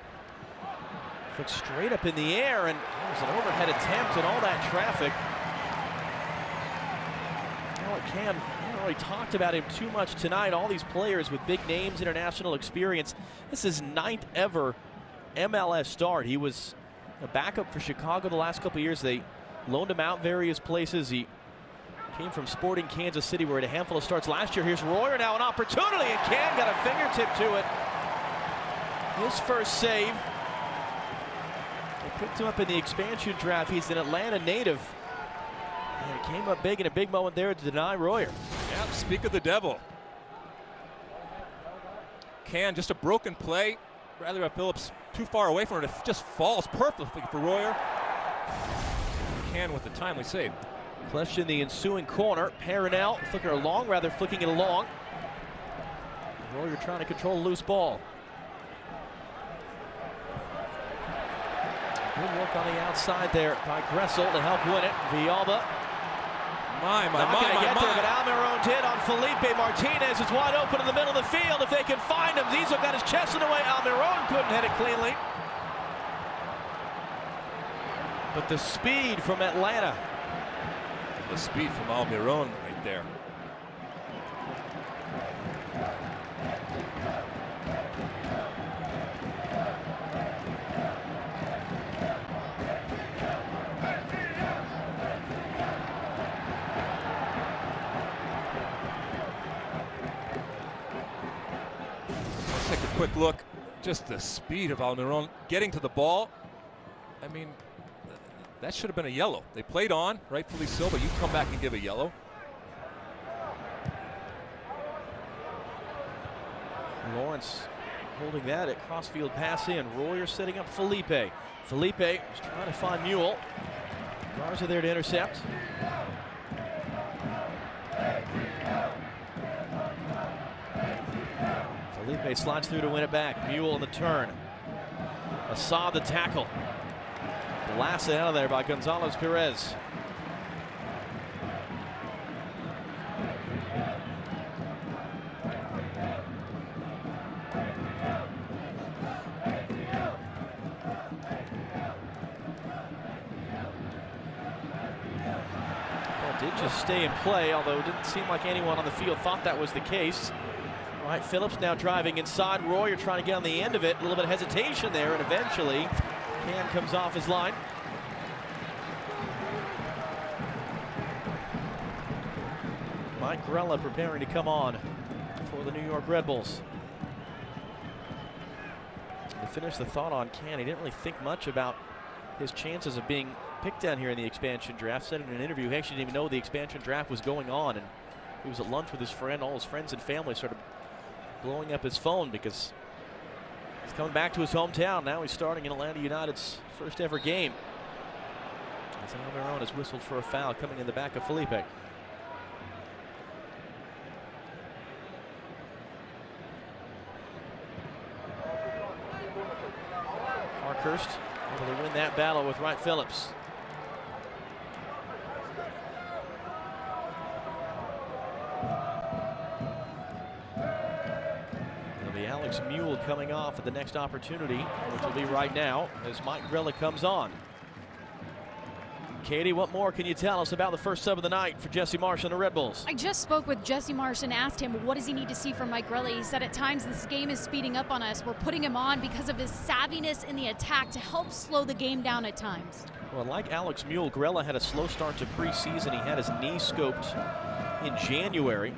flicks straight up in the air, and there's an overhead attempt and all that traffic. Can already talked about him too much tonight. All these players with big names, international experience. This is his 9th ever MLS start. He was a backup for Chicago the last couple of years. They loaned him out various places. He came from Sporting Kansas City, where he had a handful of starts last year. Here's Royer now, an opportunity, and Can got a fingertip to it. His first save. They picked him up in the expansion draft. He's an Atlanta native. And it came up big in a big moment there to deny Royer. Yeah, speak of the devil. Can, just a broken play. Rather Phillips too far away from it. It just falls perfectly for Royer. Can with the timely save. Kleshchin the ensuing corner. Parinel flicking it along, rather flicking it along. Royer trying to control a loose ball. Good work on the outside there by Gressel to help win it. Villalba. Not gonna get there, but Almiron did on Felipe Martinez. It's wide open in the middle of the field. If they can find him, Zizou got his chest in the way. Almiron couldn't hit it cleanly. But the speed from Atlanta. The speed from Almiron right there. Take a quick look, just the speed of Almiron getting to the ball. I mean, that should have been a yellow. They played on, rightfully so, but you come back and give a yellow. Lawrence holding that at crossfield pass in. Royer setting up Felipe. Felipe is trying to find Mule. Garza there to intercept. Felipe slides through to win it back. Mule on the turn. Assad the tackle. Blasted out of there by Gonzalez Perez. Well, did just stay in play, although it didn't seem like anyone on the field thought that was the case. Right, Phillips now driving inside. Royer trying to get on the end of it. A little bit of hesitation there, and eventually Can comes off his line. Mike Grella preparing to come on for the New York Red Bulls. To finish the thought on Can, he didn't really think much about his chances of being picked down here in the expansion draft. Said in an interview he actually didn't even know the expansion draft was going on, and he was at lunch with his friend. All his friends and family started blowing up his phone because he's coming back to his hometown. Now he's starting in Atlanta United's first ever game. As Almiron has whistled for a foul coming in the back of Felipe. Parkhurst able to win that battle with Wright Phillips. It'll be Alex Mule coming off at the next opportunity, which will be right now as Mike Grella comes on. Katie, what more can you tell us about the first sub of the night for Jesse Marsh and the Red Bulls? I just spoke with Jesse Marsh and asked him what does he need to see from Mike Grella. He said at times this game is speeding up on us. We're putting him on because of his savviness in the attack to help slow the game down at times. Well, like Alex Mule, Grella had a slow start to preseason. He had his knee scoped in January.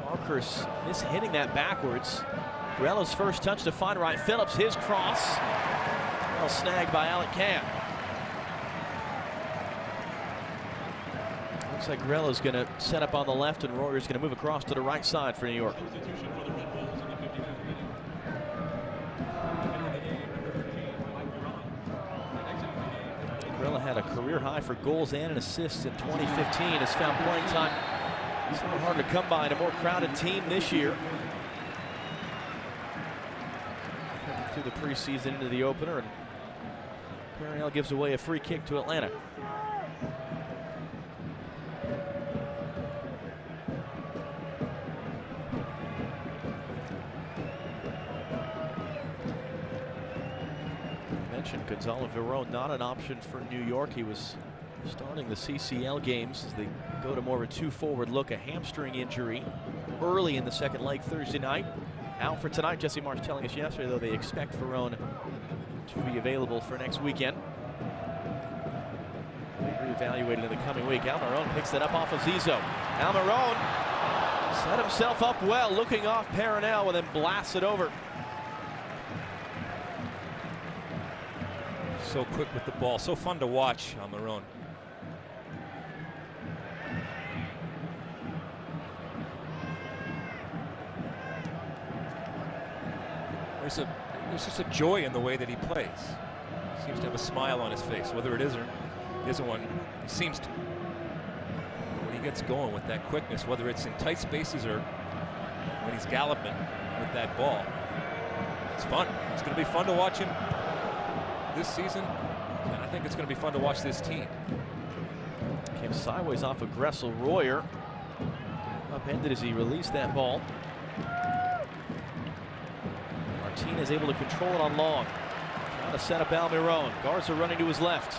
Parkhurst mishitting that backwards. Grella's first touch to find Wright Phillips. His cross. Well snagged by Alec Can. Looks like Grella's going to set up on the left, and Royer's going to move across to the right side for New York. Grella had a career high for goals and assists in 2015. Has found playing time. It's a little hard to come by in a more crowded team this year. Through the preseason into the opener, and Perrinelle gives away a free kick to Atlanta. I mentioned Gonzalo Verón, not an option for New York. He was starting the CCL games as they go to more of a two-forward look. A hamstring injury early in the second leg Thursday night. Out for tonight. Jesse Marsh telling us yesterday, though, they expect Verón to be available for next weekend. They'll be reevaluated in the coming week. Almiron picks that up off of Zizzo. Almiron set himself up well, looking off Perrinelle, and then blasts it over. So quick with the ball, so fun to watch, Almiron. There's just a joy in the way that he plays. He seems to have a smile on his face, whether it is or isn't one. He seems to. When he gets going with that quickness, whether it's in tight spaces or when he's galloping with that ball, it's fun. It's going to be fun to watch him this season, and I think it's going to be fun to watch this team. Came sideways off of Gressel. Royer upended as he released that ball. Martinez able to control it on long. Trying to set up Almiron. Garza running to his left.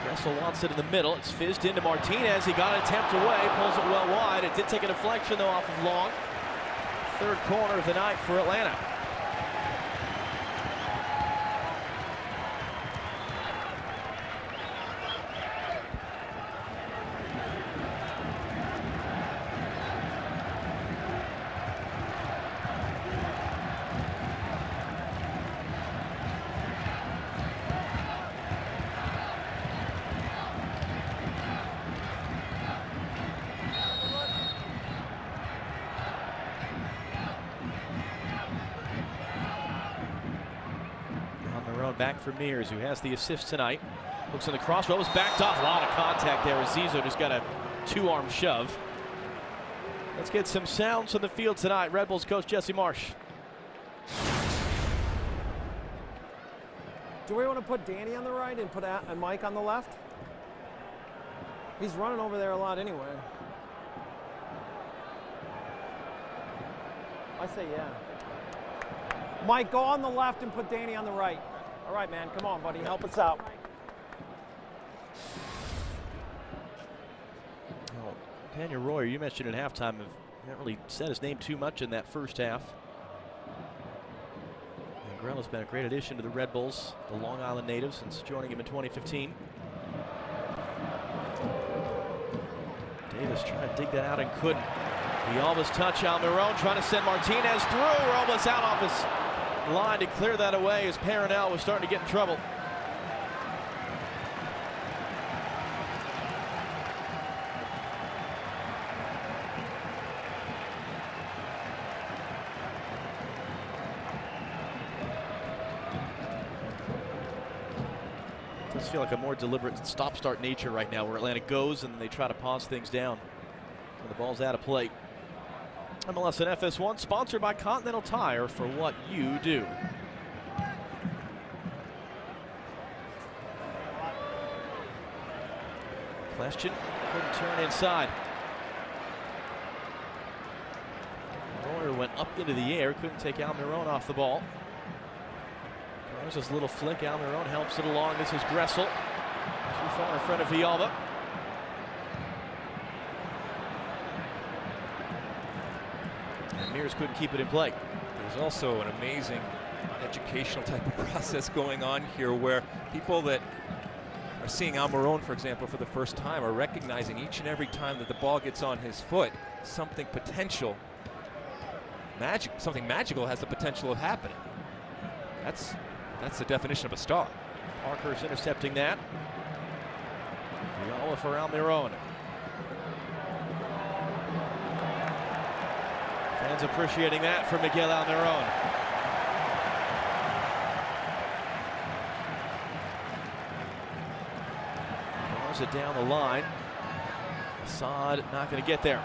Gressel wants it in the middle. It's fizzed into Martinez. He got an attempt away, pulls it well wide. It did take a deflection though off of long. Third corner of the night for Atlanta. Back for Mears, who has the assist tonight. Looks in the cross. Well, was backed off. A lot of contact there as Zizzo just got a two-arm shove. Let's get some sounds on the field tonight. Red Bulls coach Jesse Marsh. Do we want to put Danny on the right and put Mike on the left? He's running over there a lot anyway. I say yeah. Mike, go on the left and put Danny on the right. All right, man, come on, buddy, help us out. Pena Royer, you mentioned at halftime, haven't really said his name too much in that first half. And Grella's been a great addition to the Red Bulls, the Long Island native, since joining him in 2015. Davis trying to dig that out and couldn't. Villalba's touch, Almiron trying to send Martinez through. Robles out off his line to clear that away as Perenelle was starting to get in trouble. Does feel like a more deliberate stop-start nature right now, where Atlanta goes and they try to pause things down when the ball's out of play. MLS and FS1 sponsored by Continental Tire, for what you do. Question, couldn't turn inside. Royer went up into the air, couldn't take Almiron off the ball. There's this little flick. Almiron helps it along. This is Gressel. Too far in front of Villalba. And Mears couldn't keep it in play. There's also an amazing educational type of process going on here, where people that are seeing Almiron, for example, for the first time, are recognizing each and every time that the ball gets on his foot, something potential, something magical has the potential of happening. That's the definition of a star. Parker's intercepting that. Villalba for Almiron. Fans appreciating that from Miguel Almiron. Throws it down the line. Assad not going to get there.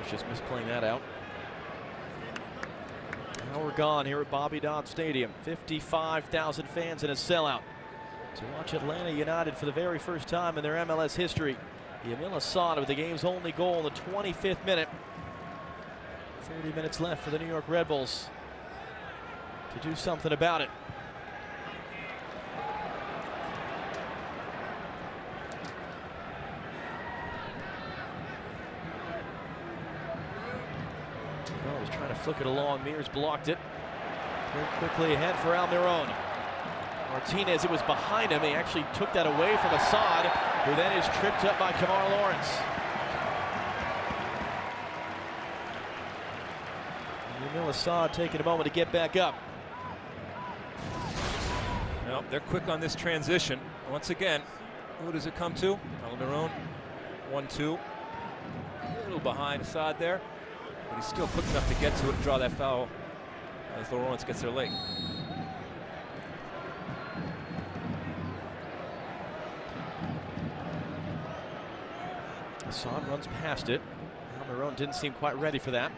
Just misplaying that out. Now we're gone here at Bobby Dodd Stadium. 55,000 fans in a sellout to watch Atlanta United for the very first time in their MLS history. Yamil Assad with the game's only goal in the 25th minute. 30 minutes left for the New York Red Bulls to do something about it. Was trying to flick it along. Mears blocked it. Very quickly ahead for Almiron. Martinez, it was behind him. He actually took that away from Assad, who then is tripped up by Kamar Lawrence. Yamil Assad taking a moment to get back up. Well, they're quick on this transition. Once again, who does it come to? Almiron, 1-2. A little behind Assad there. But he's still quick enough to get to it and draw that foul as Lawrence gets there late. Assad runs past it. Almiron didn't seem quite ready for that.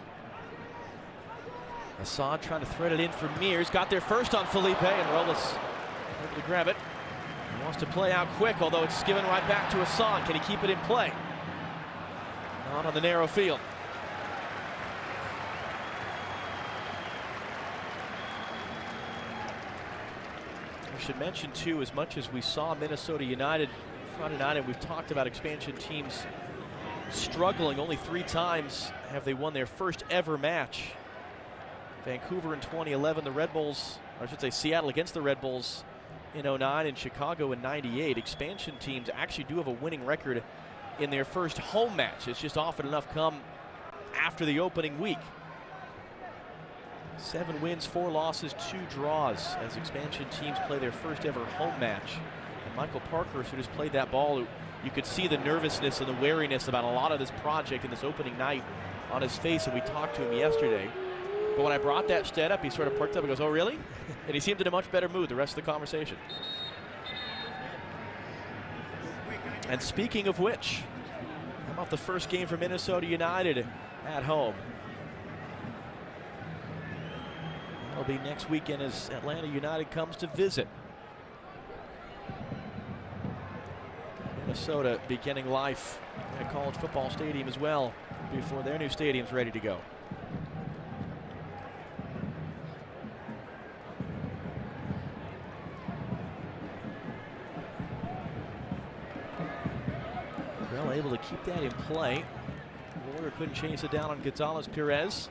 Assad trying to thread it in for Mears. Got there first on Felipe, and Robles able to grab it. He wants to play out quick, although it's given right back to Assad. Can he keep it in play? Not on the narrow field. I should mention too, as much as we saw Minnesota United Friday night, and we've talked about expansion teams struggling, only 3 times have they won their first ever match. Vancouver in 2011, the Red Bulls, or I should say Seattle against the Red Bulls in 09, and Chicago in 98. Expansion teams actually do have a winning record in their first home match. It's just often enough come after the opening week. 7 wins, 4 losses, 2 draws as expansion teams play their first ever home match. And Michael Parker, who just played that ball, you could see the nervousness and the wariness about a lot of this project in this opening night on his face, and we talked to him yesterday. But when I brought that stat up, he sort of perked up and goes, "Oh, really?" And he seemed in a much better mood the rest of the conversation. And speaking of which, how about the first game for Minnesota United? at home. That'll be next weekend as Atlanta United comes to visit. Minnesota beginning life at College Football Stadium as well before their new stadium's ready to go. Well, able to keep that in play. Warrior couldn't chase it down on Gonzalez Perez.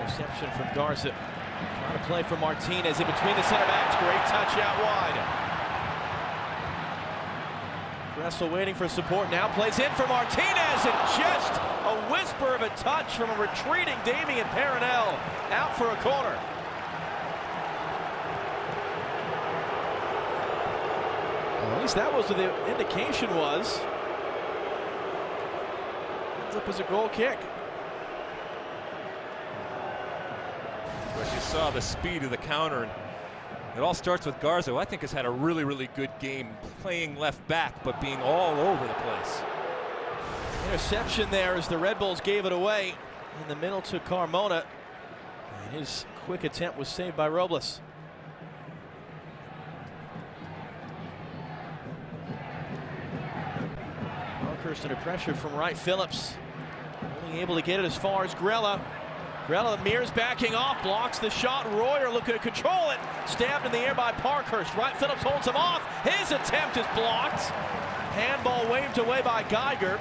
Interception from Garza. Trying to play for Martinez in between the center backs. Great touch out wide. Gressel waiting for support, now plays in for Martinez, and just a whisper of a touch from a retreating Damian Peronel out for a corner. Well, at least that was what the indication was. Ends up as a goal kick. But you saw the speed of the counter, and it all starts with Garza, who I think has had a really, really good game playing left back, but being all over the place. Interception there as the Red Bulls gave it away in the middle to Carmona. And his quick attempt was saved by Robles. Parkhurst under pressure from Wright Phillips. Only able to get it as far as Grella. Grella, Mears backing off, blocks the shot. Royer looking to control it. Stabbed in the air by Parkhurst. Wright Phillips holds him off. His attempt is blocked. Handball waved away by Geiger.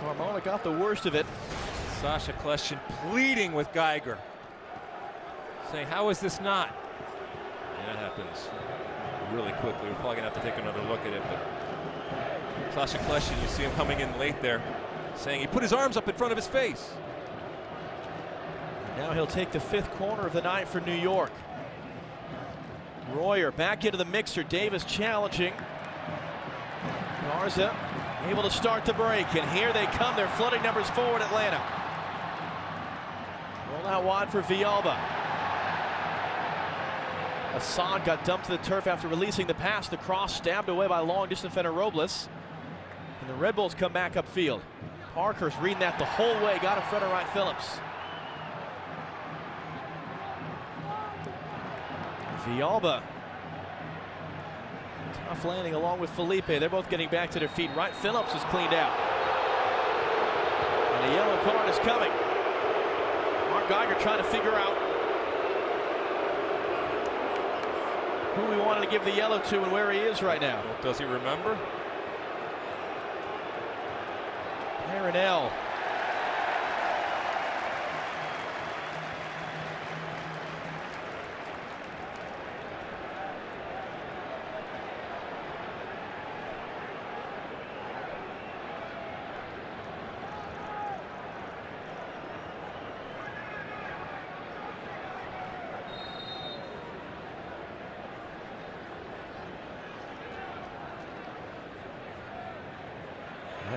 Carmona got the worst of it. Sasha Kleshin pleading with Geiger, saying, how is this not? Yeah, that happens really quickly. We're probably gonna have to take another look at it, but Sasha Kleshin, you see him coming in late there, saying he put his arms up in front of his face. Now he'll take the 5th corner of the night for New York. Royer back into the mixer. Davis challenging. Garza able to start the break, and here they come. They're flooding numbers forward, Atlanta. Roll out wide for Villalba. Assad got dumped to the turf after releasing the pass. The cross stabbed away by long distance defender Robles. And the Red Bulls come back upfield. Parkhurst reading that the whole way, got in front of Wright Phillips. Villalba. Tough landing along with Felipe. They're both getting back to their feet. Wright Phillips is cleaned out. And a yellow card is coming. Mark Geiger trying to figure out who we wanted to give the yellow to and where he is right now. Does he remember? Peronel.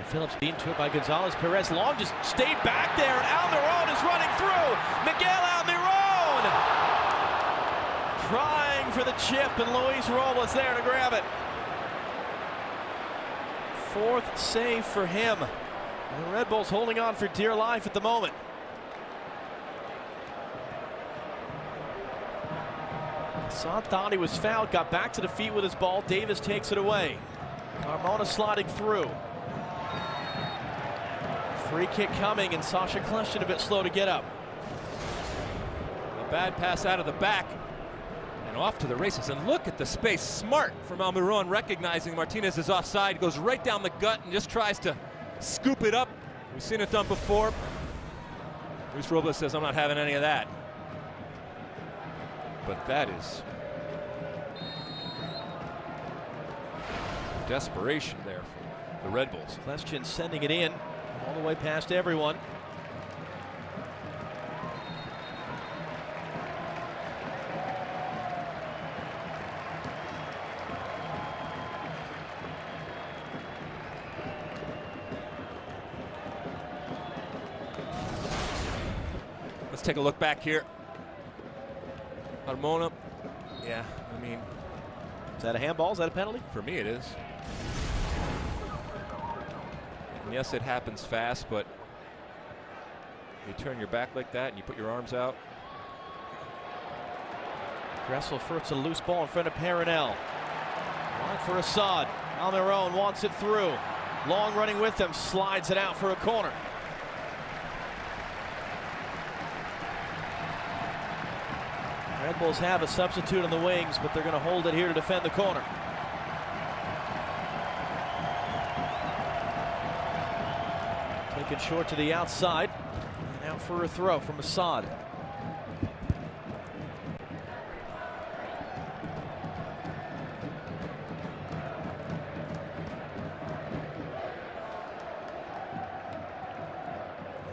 Phillips being to it by Gonzalez Perez. Long just stayed back there, and Almiron is running through. Miguel Almiron trying for the chip, and Luis Robles there to grab it. 4th save for him. And the Red Bulls holding on for dear life at the moment. Assad thought he was fouled, got back to the feet with his ball. Davis takes it away. Carmona sliding through. Free kick coming, and Sasha Kleshin a bit slow to get up. A bad pass out of the back and off to the races. And look at the space. Smart from Almiron, recognizing Martinez is offside. Goes right down the gut and just tries to scoop it up. We've seen it done before. Luis Robles says, I'm not having any of that. But that is desperation there for the Red Bulls. Kleshin sending it in. All the way past everyone. Let's take a look back here. Armona. Yeah, I mean. Is that a handball? Is that a penalty? For me, it is. And yes, it happens fast, but you turn your back like that and you put your arms out. Gressel first a loose ball in front of Peronel. Wide for Assad. Almiron wants it through. Long running with them, slides it out for a corner. Red Bulls have a substitute on the wings, but they're going to hold it here to defend the corner. Taken short to the outside. And out for a throw from Assad.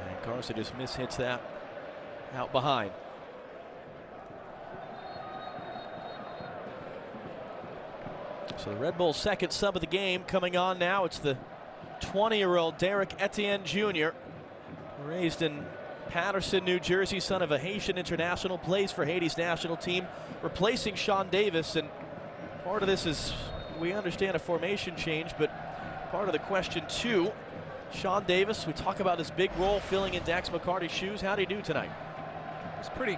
And Garza just mishits that out behind. So the Red Bulls' second sub of the game coming on now. It's the 20-year-old Derek Etienne Jr., raised in Patterson, New Jersey, son of a Haitian international, plays for Haiti's national team, replacing Sean Davis. And part of this is, we understand, a formation change, but part of the question too, Sean Davis, we talk about his big role filling in Dax McCarty's shoes. How'd he do tonight? It's pretty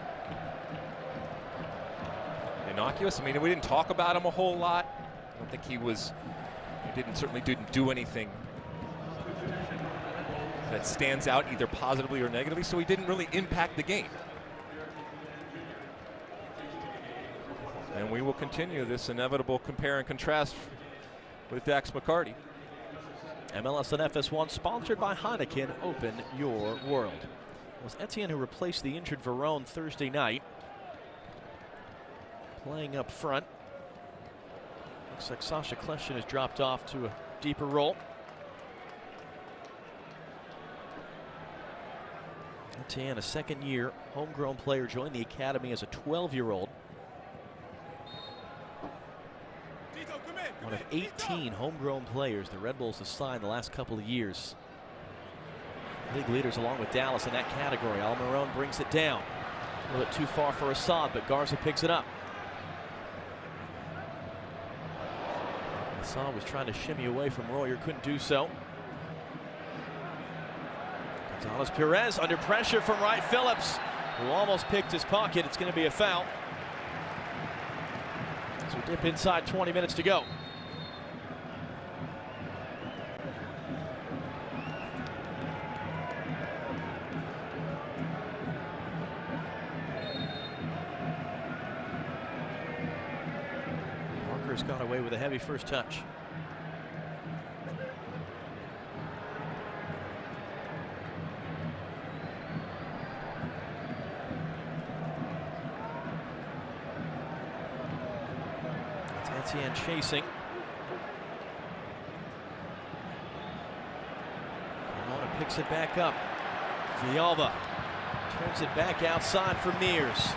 innocuous. I mean, we didn't talk about him a whole lot. I don't think he certainly didn't do anything that stands out either positively or negatively, so he didn't really impact the game. And we will continue this inevitable compare and contrast with Dax McCarty. MLS and FS1 sponsored by Heineken. Open your world. It was Etienne who replaced the injured Verone Thursday night. Playing up front. Looks like Sasha Kleshin has dropped off to a deeper role. Etienne, a second-year homegrown player, joined the academy as a 12-year-old. One of 18 homegrown players the Red Bulls have signed the last couple of years. League leaders along with Dallas in that category. Almiron brings it down. A little bit too far for Assad, but Garza picks it up. Assad was trying to shimmy away from Royer, couldn't do so. Gonzalez Perez under pressure from Wright Phillips, who almost picked his pocket. It's going to be a foul. So we dip inside 20 minutes to go. Parker's got away with a heavy first touch. Etienne chasing. Ramona picks it back up. Villalba turns it back outside for Mears.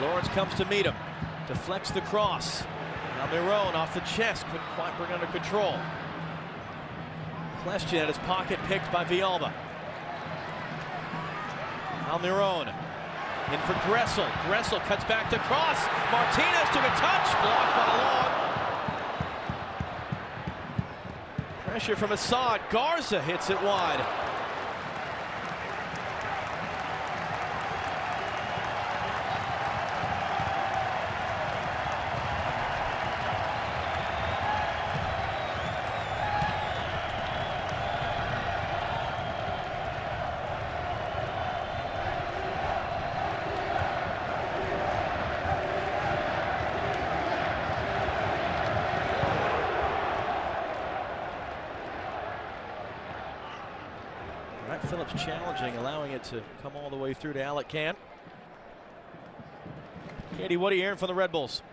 Lawrence comes to meet him. Deflects the cross. Almiron off the chest, couldn't quite bring under control. Kleshin at his pocket, picked by Villalba. Almiron in for Gressel. Gressel cuts back the cross. Martinez took a touch, blocked by Long. Pressure from Assad. Garza hits it wide. Phillips challenging, allowing it to come all the way through to Alec Can. Katie, what are you hearing from the Red Bulls?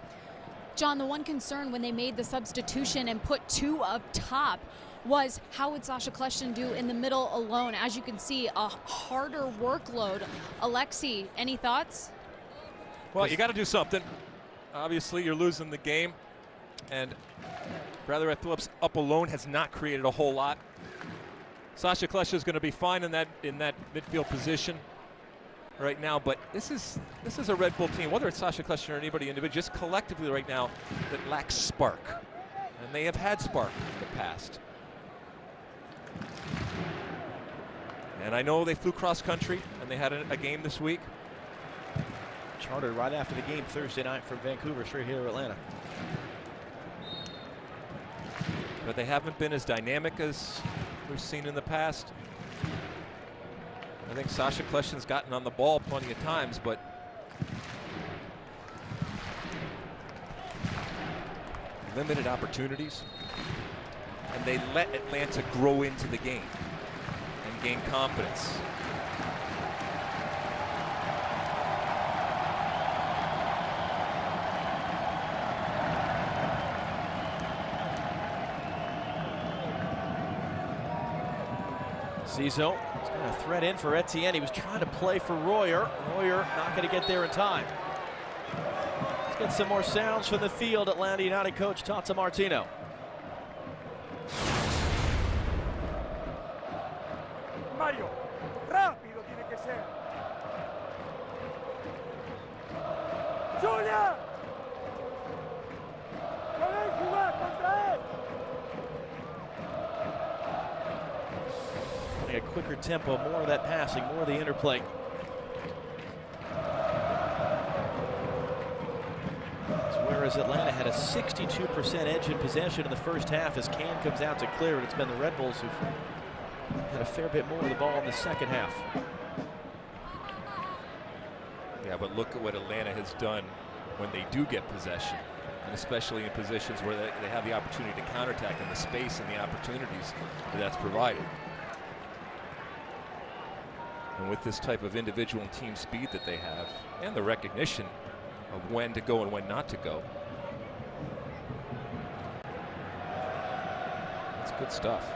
John, the one concern when they made the substitution and put two up top was how would Sasha Kleshin do in the middle alone? As you can see, a harder workload. Alexi, any thoughts? Well, you got to do something. Obviously, you're losing the game, and Wright Phillips up alone has not created a whole lot. Sasha Kleshin is going to be fine in that midfield position. right now, but this is a Red Bull team, whether it's Sasha Kleshin or anybody individually, just collectively right now, that lacks spark. And they have had spark in the past. And I know they flew cross country and they had a game this week. Chartered right after the game Thursday night from Vancouver, straight here to Atlanta. But they haven't been as dynamic as we've seen in the past. I think Sasha Kleshin's gotten on the ball plenty of times, but limited opportunities. And they let Atlanta grow into the game and gain confidence. Cizo is going to thread in for Etienne. He was trying to play for Royer. Royer not going to get there in time. Let's get some more sounds from the field. Atlanta United coach Tata Martino. Mario, rápido tiene que ser. Julia, pueden jugar contra él. A quicker tempo, more of that passing, more of the interplay. Whereas Atlanta had a 62% edge in possession in the first half as Can comes out to clear it. It's been the Red Bulls who've had a fair bit more of the ball in the second half. Yeah, but look at what Atlanta has done when they do get possession, and especially in positions where they have the opportunity to counterattack and the space and the opportunities that's provided. And with this type of individual and team speed that they have, and the recognition of when to go and when not to go, that's good stuff.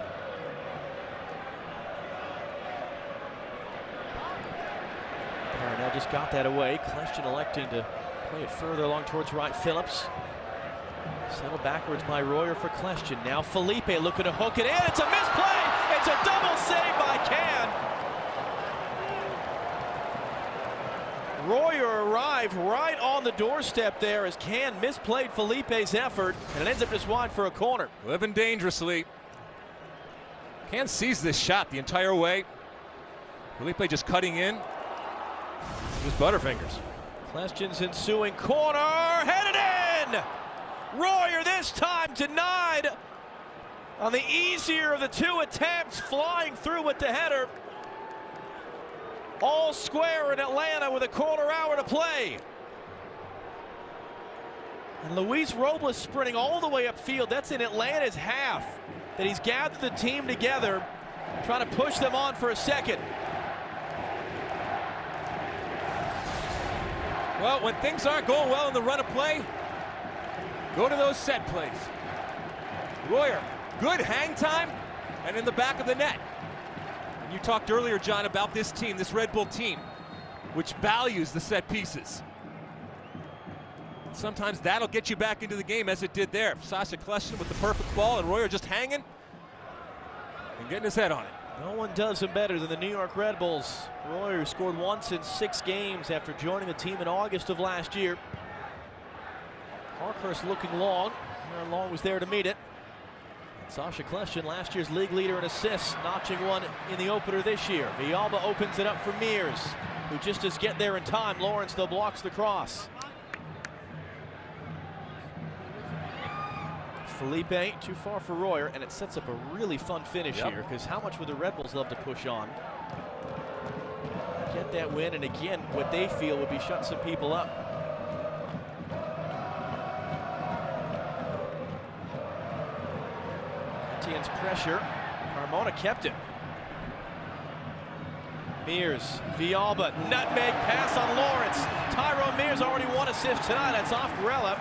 Parnell just got that away. Kleshin electing to play it further along towards right. Phillips settled backwards by Royer for Kleshin. Now Felipe looking to hook it in. It's a misplay. It's a double save by Can. Royer arrived right on the doorstep there as Can misplayed Felipe's effort, and it ends up just wide for a corner. Living dangerously. Can sees this shot the entire way. Felipe just cutting in. Just butterfingers. Kleshin's ensuing corner, headed in! Royer this time denied on the easier of the two attempts, flying through with the header. All square in Atlanta with a quarter hour to play. And Luis Robles sprinting all the way upfield. That's in Atlanta's half that he's gathered the team together, trying to push them on for a second. Well, when things aren't going well in the run of play, go to those set plays. Royer, good hang time and in the back of the net. You talked earlier, John, about this team, this Red Bull team, which values the set pieces. Sometimes that'll get you back into the game, as it did there. Sasha Kleshin with the perfect ball, and Royer just hanging and getting his head on it. No one does him better than the New York Red Bulls. Royer scored once in 6 games after joining the team in August of last year. Parkhurst looking long. Aaron Long was there to meet it. Sasha Kleshin, last year's league leader in assists, notching one in the opener this year. Villalba opens it up for Mears, who just does get there in time. Lawrence, though, blocks the cross. Felipe, too far for Royer, and it sets up a really fun finish here, because how much would the Red Bulls love to push on? Get that win, and again, what they feel would be shutting some people up. Etienne's pressure. Carmona kept it. Mears, Villalba, nutmeg pass on Lawrence. Tyrone Mears already 1 assist tonight. That's off Grella.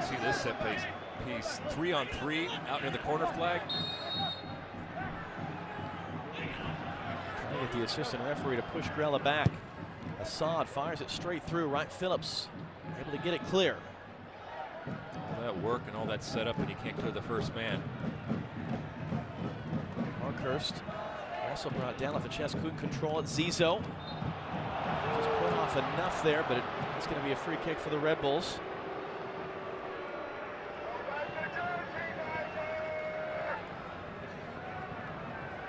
See this set piece. He's 3-on-3 out near the corner flag. Trying to get the assistant referee to push Grella back. Assad fires it straight through. Wright Phillips able to get it clear. All that work and all that setup, and he can't clear the first man. Parkhurst also brought down off the chest, couldn't control it. Zizzo just put off enough there, but it's going to be a free kick for the Red Bulls.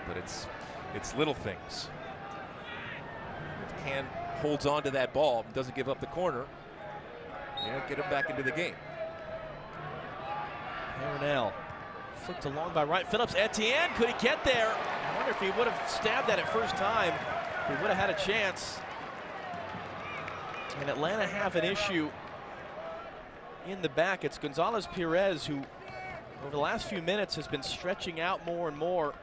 But it's little things. If Can holds on to that ball and doesn't give up the corner, you know, get him back into the game. Marinel flicked along by Wright Phillips. Etienne, could he get there? I wonder if he would have stabbed that at first time. He would have had a chance. And Atlanta have an issue in the back. It's Gonzalez Perez who, over the last few minutes, has been stretching out more and more.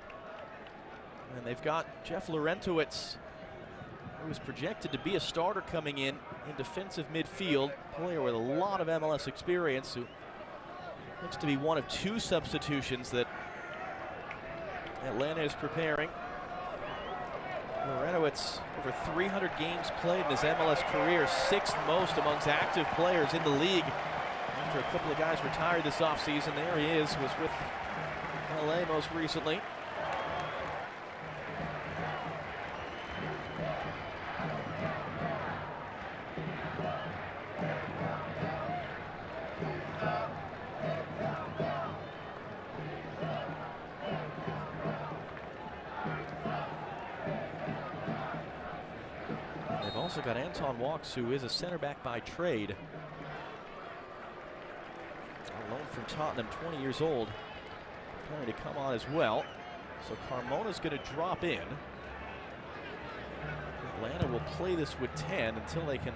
And they've got Jeff Laurentowicz, who is projected to be a starter coming in defensive midfield. Player with a lot of MLS experience who looks to be one of two substitutions that Atlanta is preparing. Laurentowicz, over 300 games played in his MLS career, 6th most amongst active players in the league. After a couple of guys retired this offseason, there he is, was with LA most recently. Also got Anton Walks, who is a center back by trade. On loan from Tottenham, 20 years old. Planning to come on as well. So Carmona's going to drop in. Atlanta will play this with 10 until they can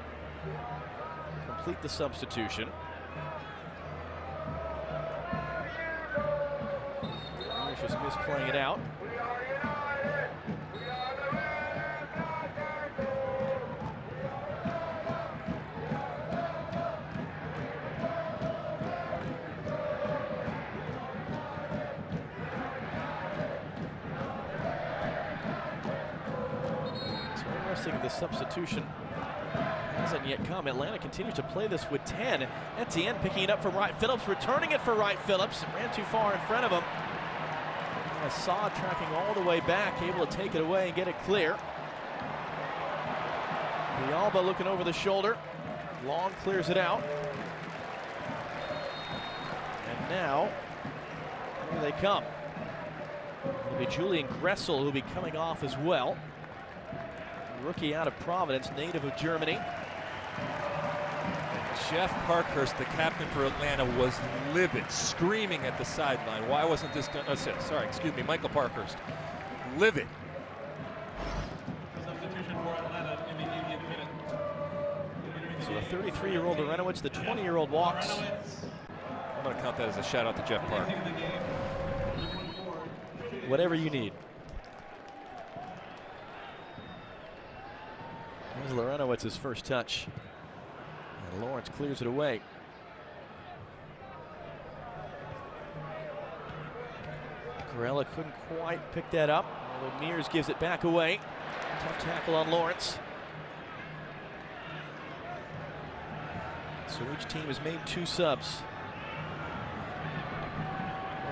complete the substitution. He's just misplaying it out. The substitution hasn't yet come. Atlanta continues to play this with 10. Etienne picking it up from Wright Phillips, returning it for Wright Phillips. It ran too far in front of him. And Assad tracking all the way back, able to take it away and get it clear. Villalba looking over the shoulder. Long clears it out. And now, here they come. It'll be Julian Gressel who'll be coming off as well. Rookie out of Providence, native of Germany. Jeff Parkhurst, the captain for Atlanta, was livid, screaming at the sideline. Why wasn't this done? Sorry, excuse me, Michael Parkhurst. Livid. Substitution for Atlanta in the 80th minute. So the 33-year-old Laurentowicz, the 20-year-old Walks. I'm going to count that as a shout out to Jeff Park. Whatever you need. Here's Laurenowicz's first touch. And Lawrence clears it away. Corella couldn't quite pick that up, although Mears gives it back away. Tough tackle on Lawrence. So each team has made 2 subs.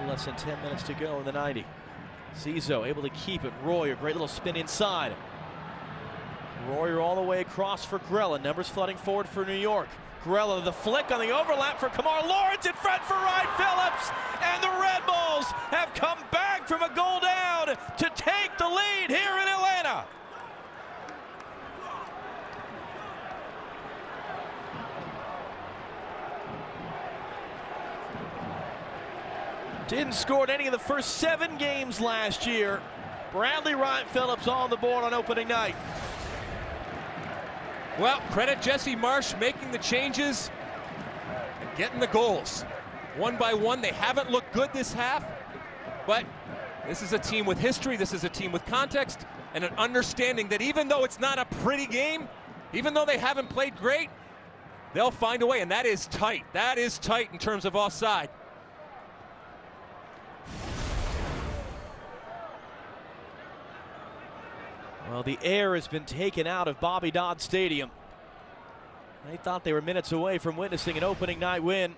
Less than 10 minutes to go in the 90. Zizzo able to keep it. Royer, great little spin inside. Royer all the way across for Grella. Numbers flooding forward for New York. Grella, the flick on the overlap for Kamar Lawrence in front for Wright Phillips. And the Red Bulls have come back from a goal down to take the lead here in Atlanta. Didn't score in any of the first 7 games last year. Bradley Wright Phillips on the board on opening night. Well, credit Jesse Marsh making the changes and getting the goals. One by one, they haven't looked good this half, but this is a team with history, this is a team with context, and an understanding that even though it's not a pretty game, even though they haven't played great, they'll find a way, and that is tight. That is tight in terms of offside. Well, the air has been taken out of Bobby Dodd Stadium. They thought they were minutes away from witnessing an opening night win.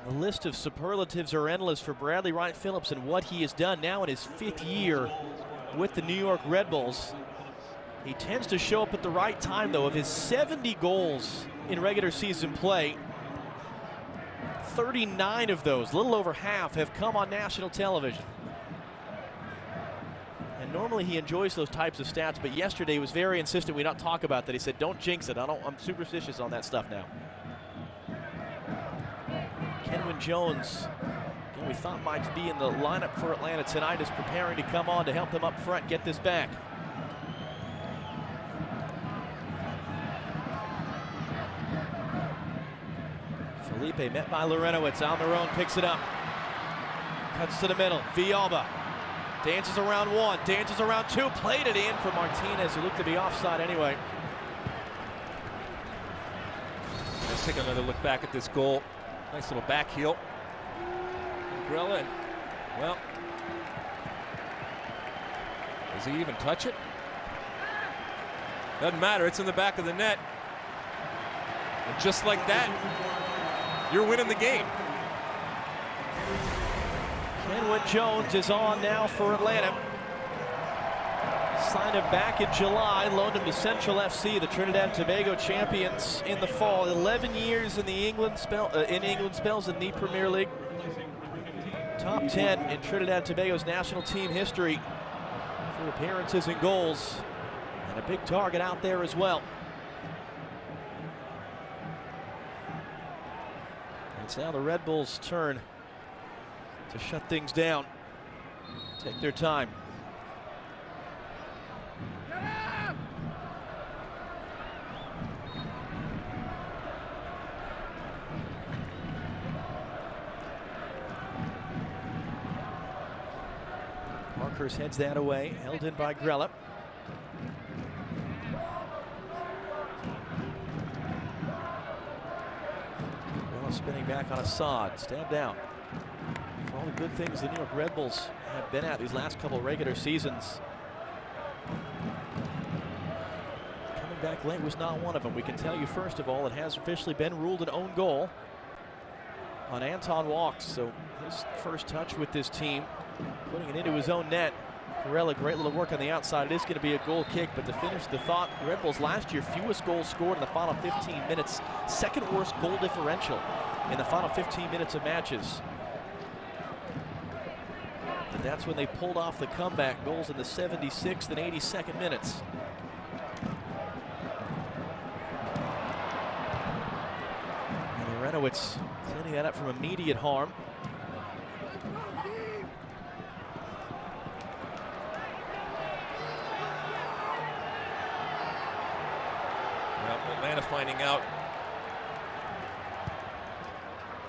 And the list of superlatives are endless for Bradley Wright Phillips and what he has done now in his 5th year with the New York Red Bulls. He tends to show up at the right time, though. Of his 70 goals in regular season play, 39 of those, a little over half, have come on national television. And normally he enjoys those types of stats, but yesterday he was very insistent we not talk about that. He said, don't jinx it. I'm superstitious on that stuff now. Kenwyne Jones, who we thought might be in the lineup for Atlanta tonight, is preparing to come on to help them up front get this back. Felipe met by Lorenowitz. Almiron picks it up. Cuts to the middle. Villalba dances around one, dances around two, played it in for Martinez, who looked to be offside anyway. Let's take another look back at this goal. Nice little back heel. Grella, well, does he even touch it? Doesn't matter, it's in the back of the net. And just like that, you're winning the game. Kenwyne Jones is on now for Atlanta. Signed him back in July, loaned him to Central FC, the Trinidad and Tobago champions in the fall. 11 years in the England spells in the Premier League. Top 10 in Trinidad and Tobago's national team history for appearances and goals, and a big target out there as well. It's now the Red Bulls' turn to shut things down. Take their time. Parkhurst heads that away, held in by Grella. Spinning back on Assad, stabbed out. For all the good things the New York Red Bulls have been at these last couple regular seasons, coming back late was not one of them. We can tell you, first of all, it has officially been ruled an own goal on Anton Walks. So his first touch with this team, putting it into his own net. Corella, great little work on the outside. It is going to be a goal kick, but to finish the thought, the Red Bulls last year, fewest goals scored in the final 15 minutes, second worst goal differential in the final 15 minutes of matches. And that's when they pulled off the comeback goals in the 76th and 82nd minutes. And Lorenowitz cleaning that up from immediate harm. Atlanta finding out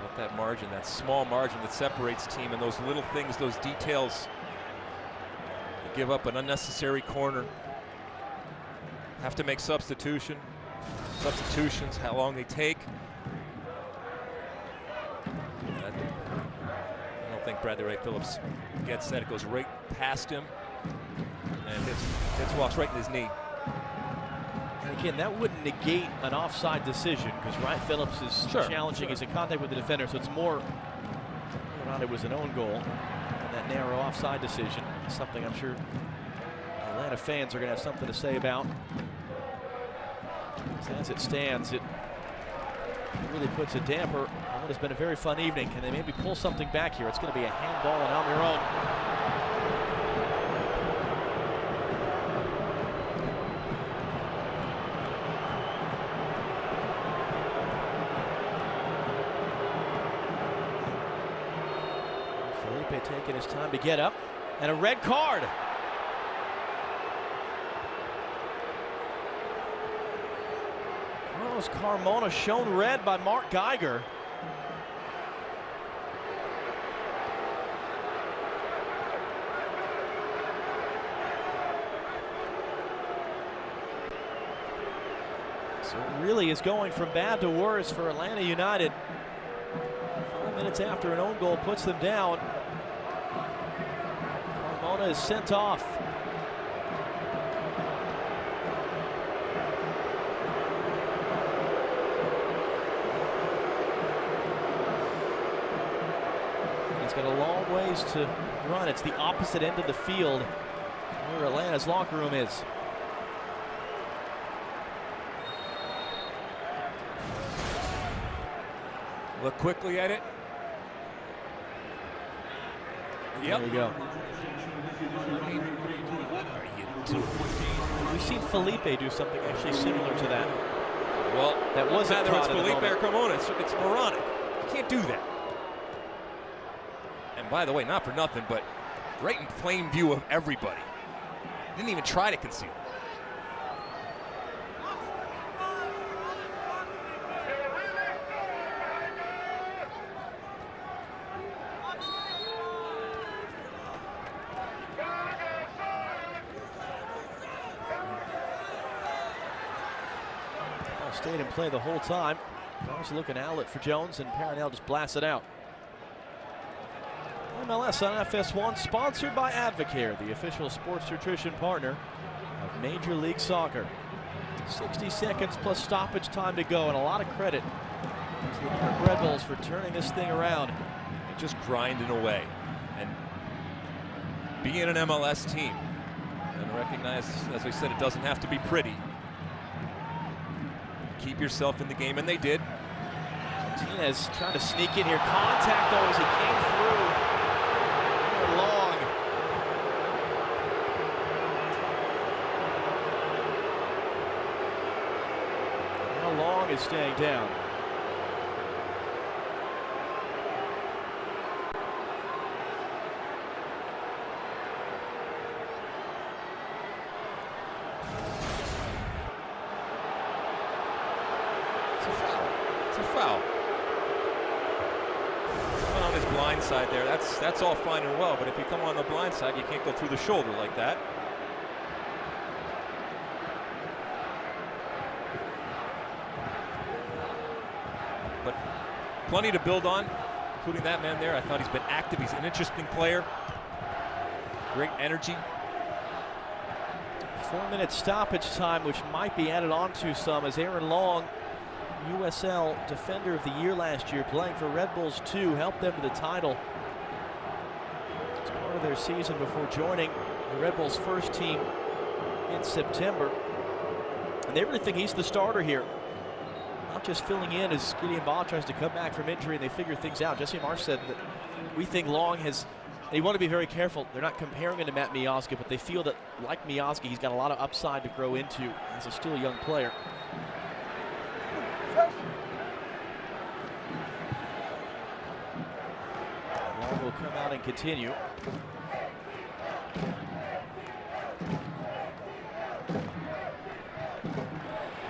about that margin, that small margin that separates team, and those little things, those details. You give up an unnecessary corner. Have to make substitutions, how long they take. I don't think Bradley Wright Phillips gets that. It goes right past him and hits walks right in his knee. And again, that wouldn't negate an offside decision, because Wright Phillips is challenging. He's in contact with the defender, so it's more whether or not it was an own goal. And that narrow offside decision is something I'm sure Atlanta fans are going to have something to say about. As it stands, it really puts a damper on what has been a very fun evening. Can they maybe pull something back here? It's going to be a handball on Almiron. Taking his time to get up, and a red card. Carlos Carmona shown red by Mark Geiger. So it really is going from bad to worse for Atlanta United. 5 minutes after an own goal puts them down, is sent off. He's got a long ways to run. It's the opposite end of the field where Atlanta's locker room is. Look quickly at it. Yep. There you go. I mean, what are you doing? We've seen Felipe do something actually similar to that. Well, that wasn't whether it's caught in the Felipe or moment. Carmona, it's moronic. You can't do that. And by the way, not for nothing, but right in plain view of everybody. Didn't even try to conceal it. Stayed in play the whole time. Ball's looking outlet for Jones, and Paranel just blasts it out. MLS on FS1, sponsored by Advocare, the official sports nutrition partner of Major League Soccer. 60 seconds plus stoppage time to go, and a lot of credit to the New York Red Bulls for turning this thing around. And just grinding away. And being an MLS team, and recognize, as we said, it doesn't have to be pretty. Keep yourself in the game, and they did. Martinez trying to sneak in here. Contact though as he came through. Long. How Long is staying down? It's a foul. Coming on his blind side there, that's all fine and well, but if you come on the blind side, you can't go through the shoulder like that. But plenty to build on, including that man there. I thought he's been active. He's an interesting player. Great energy. 4-minute stoppage time, which might be added on to some, as Aaron Long, USL Defender of the Year last year, playing for Red Bulls 2, helped them to the title. It's part of their season before joining the Red Bulls first team in September. And they really think he's the starter here, not just filling in as Gideon Baugh tries to come back from injury and they figure things out. Jesse Marsh said that we think Long has, and you want to be very careful, they're not comparing him to Matt Miazga, but they feel that, like Miazga, he's got a lot of upside to grow into as a still young player. Long will come out and continue.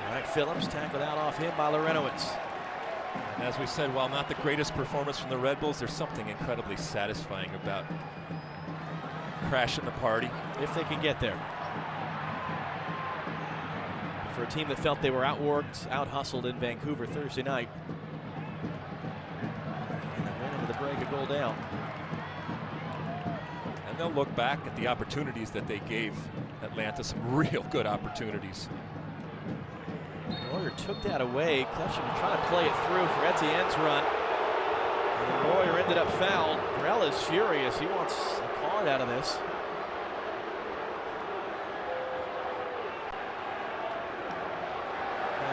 All right, Phillips tackled out off him by Lorenowitz. And as we said, while not the greatest performance from the Red Bulls, there's something incredibly satisfying about crashing the party. If they can get there. For a team that felt they were outworked, out-hustled in Vancouver Thursday night. And they went into the break, a goal down. And they'll look back at the opportunities that they gave Atlanta, some real good opportunities. Royer took that away. Clefsham trying to play it through for Etienne's run. And Royer ended up fouled. Grell is furious. He wants a card out of this.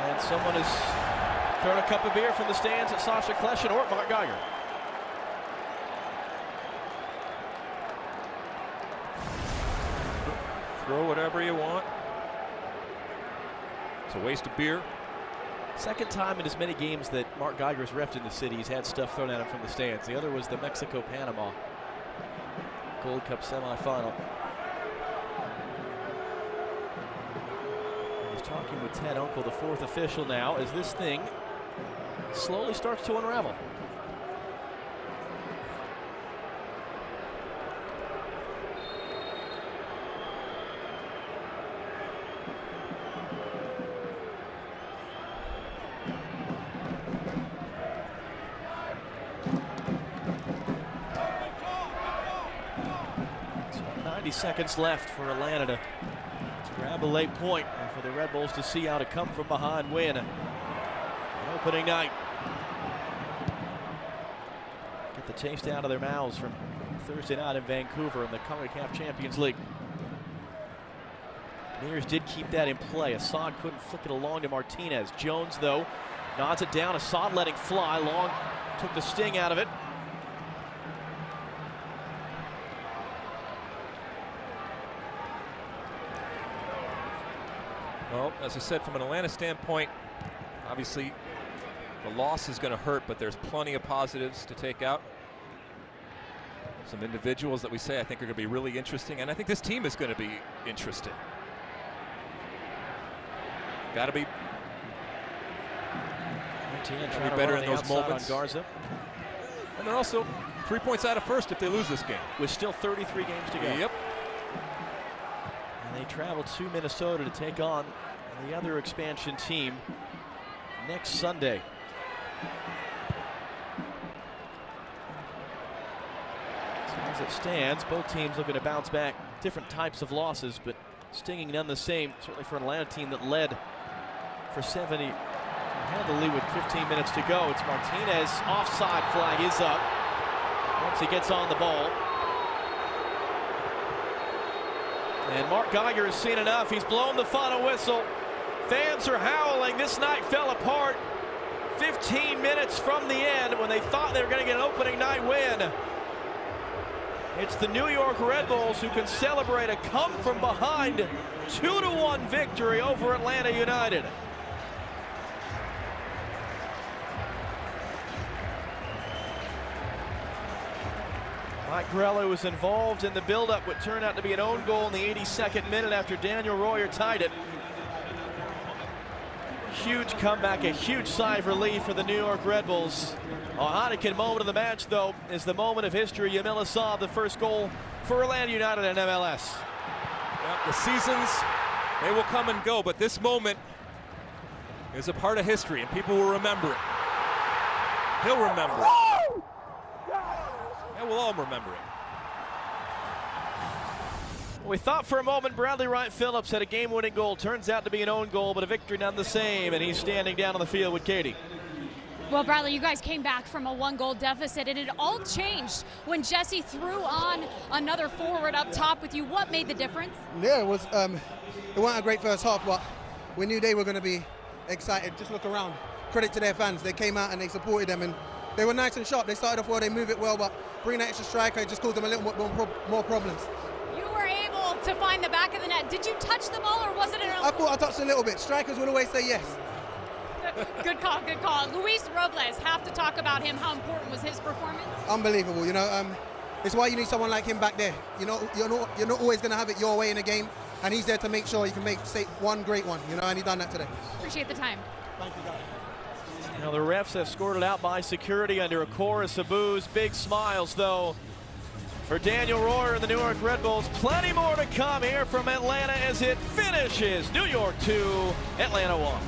And someone has thrown a cup of beer from the stands at Sasha Kleshin or at Mark Geiger. Throw whatever you want. It's a waste of beer. Second time in as many games that Mark Geiger's refed in the city, he's had stuff thrown at him from the stands. The other was the Mexico-Panama Gold Cup semifinal. He's talking with Ted Unkel, the fourth official now, as this thing slowly starts to unravel. So 90 seconds left for Atlanta to grab a late point, and for the Red Bulls to see how to come from behind win. Opening night. Get the taste out of their mouths from Thursday night in Vancouver in the CONCACAF Champions League. Mears did keep that in play. Assad couldn't flick it along to Martinez. Jones, though, nods it down. Assad letting fly. Long took the sting out of it. Well, as I said, from an Atlanta standpoint, obviously the loss is going to hurt, but there's plenty of positives to take out. Some individuals that we say I think are going to be really interesting, and I think this team is going to be interesting. Got to be better in those moments. Garza. And they're also 3 points out of first if they lose this game. With still 33 games to go. Yep. And they travel to Minnesota to take on the other expansion team next Sunday. So as it stands, both teams looking to bounce back. Different types of losses, but stinging none the same. Certainly for an Atlanta team that led for 70. Had the lead with 15 minutes to go. It's Martinez. Offside flag is up once he gets on the ball. And Mark Geiger has seen enough. He's blown the final whistle. Fans are howling. This night fell apart 15 minutes from the end when they thought they were going to get an opening night win. It's the New York Red Bulls who can celebrate a come-from-behind 2-1 victory over Atlanta United. Mike Grello was involved in the build-up, what turned out to be an own goal in the 82nd minute after Daniel Royer tied it. Huge comeback, a huge sigh of relief for the New York Red Bulls. A Heineken moment of the match, though, is the moment of history. Yamil Assad, the first goal for Atlanta United and MLS. Well, the seasons, they will come and go, but this moment is a part of history, and people will remember it. He'll remember it. And we'll all remember it. We thought for a moment Bradley Wright Phillips had a game-winning goal. Turns out to be an own goal, but a victory none the same, and he's standing down on the field with Katie. Well, Bradley, you guys came back from a 1-goal deficit, and it all changed when Jesse threw on another forward up top with you. What made the difference? Yeah, it wasn't a great first half, but we knew they were going to be excited. Just look around. Credit to their fans. They came out and they supported them, and they were nice and sharp. They started off well, they move it well, but bringing that extra striker, it just caused them a little more problems. You were able to find the back of the net. Did you touch the ball, or was it an I thought I touched a little bit. Strikers would always say yes. Good call, good call. Luis Robles, have to talk about him. How important was his performance? Unbelievable, you know. It's why you need someone like him back there. You know, you're not always going to have it your way in a game, and he's there to make sure you can make one great one, you know, and he done that today. Appreciate the time. Thank you, guys. Now the refs have scored it out by security under a chorus of boos. Big smiles, though, for Daniel Royer and the New York Red Bulls. Plenty more to come here from Atlanta as it finishes New York 2, Atlanta 1.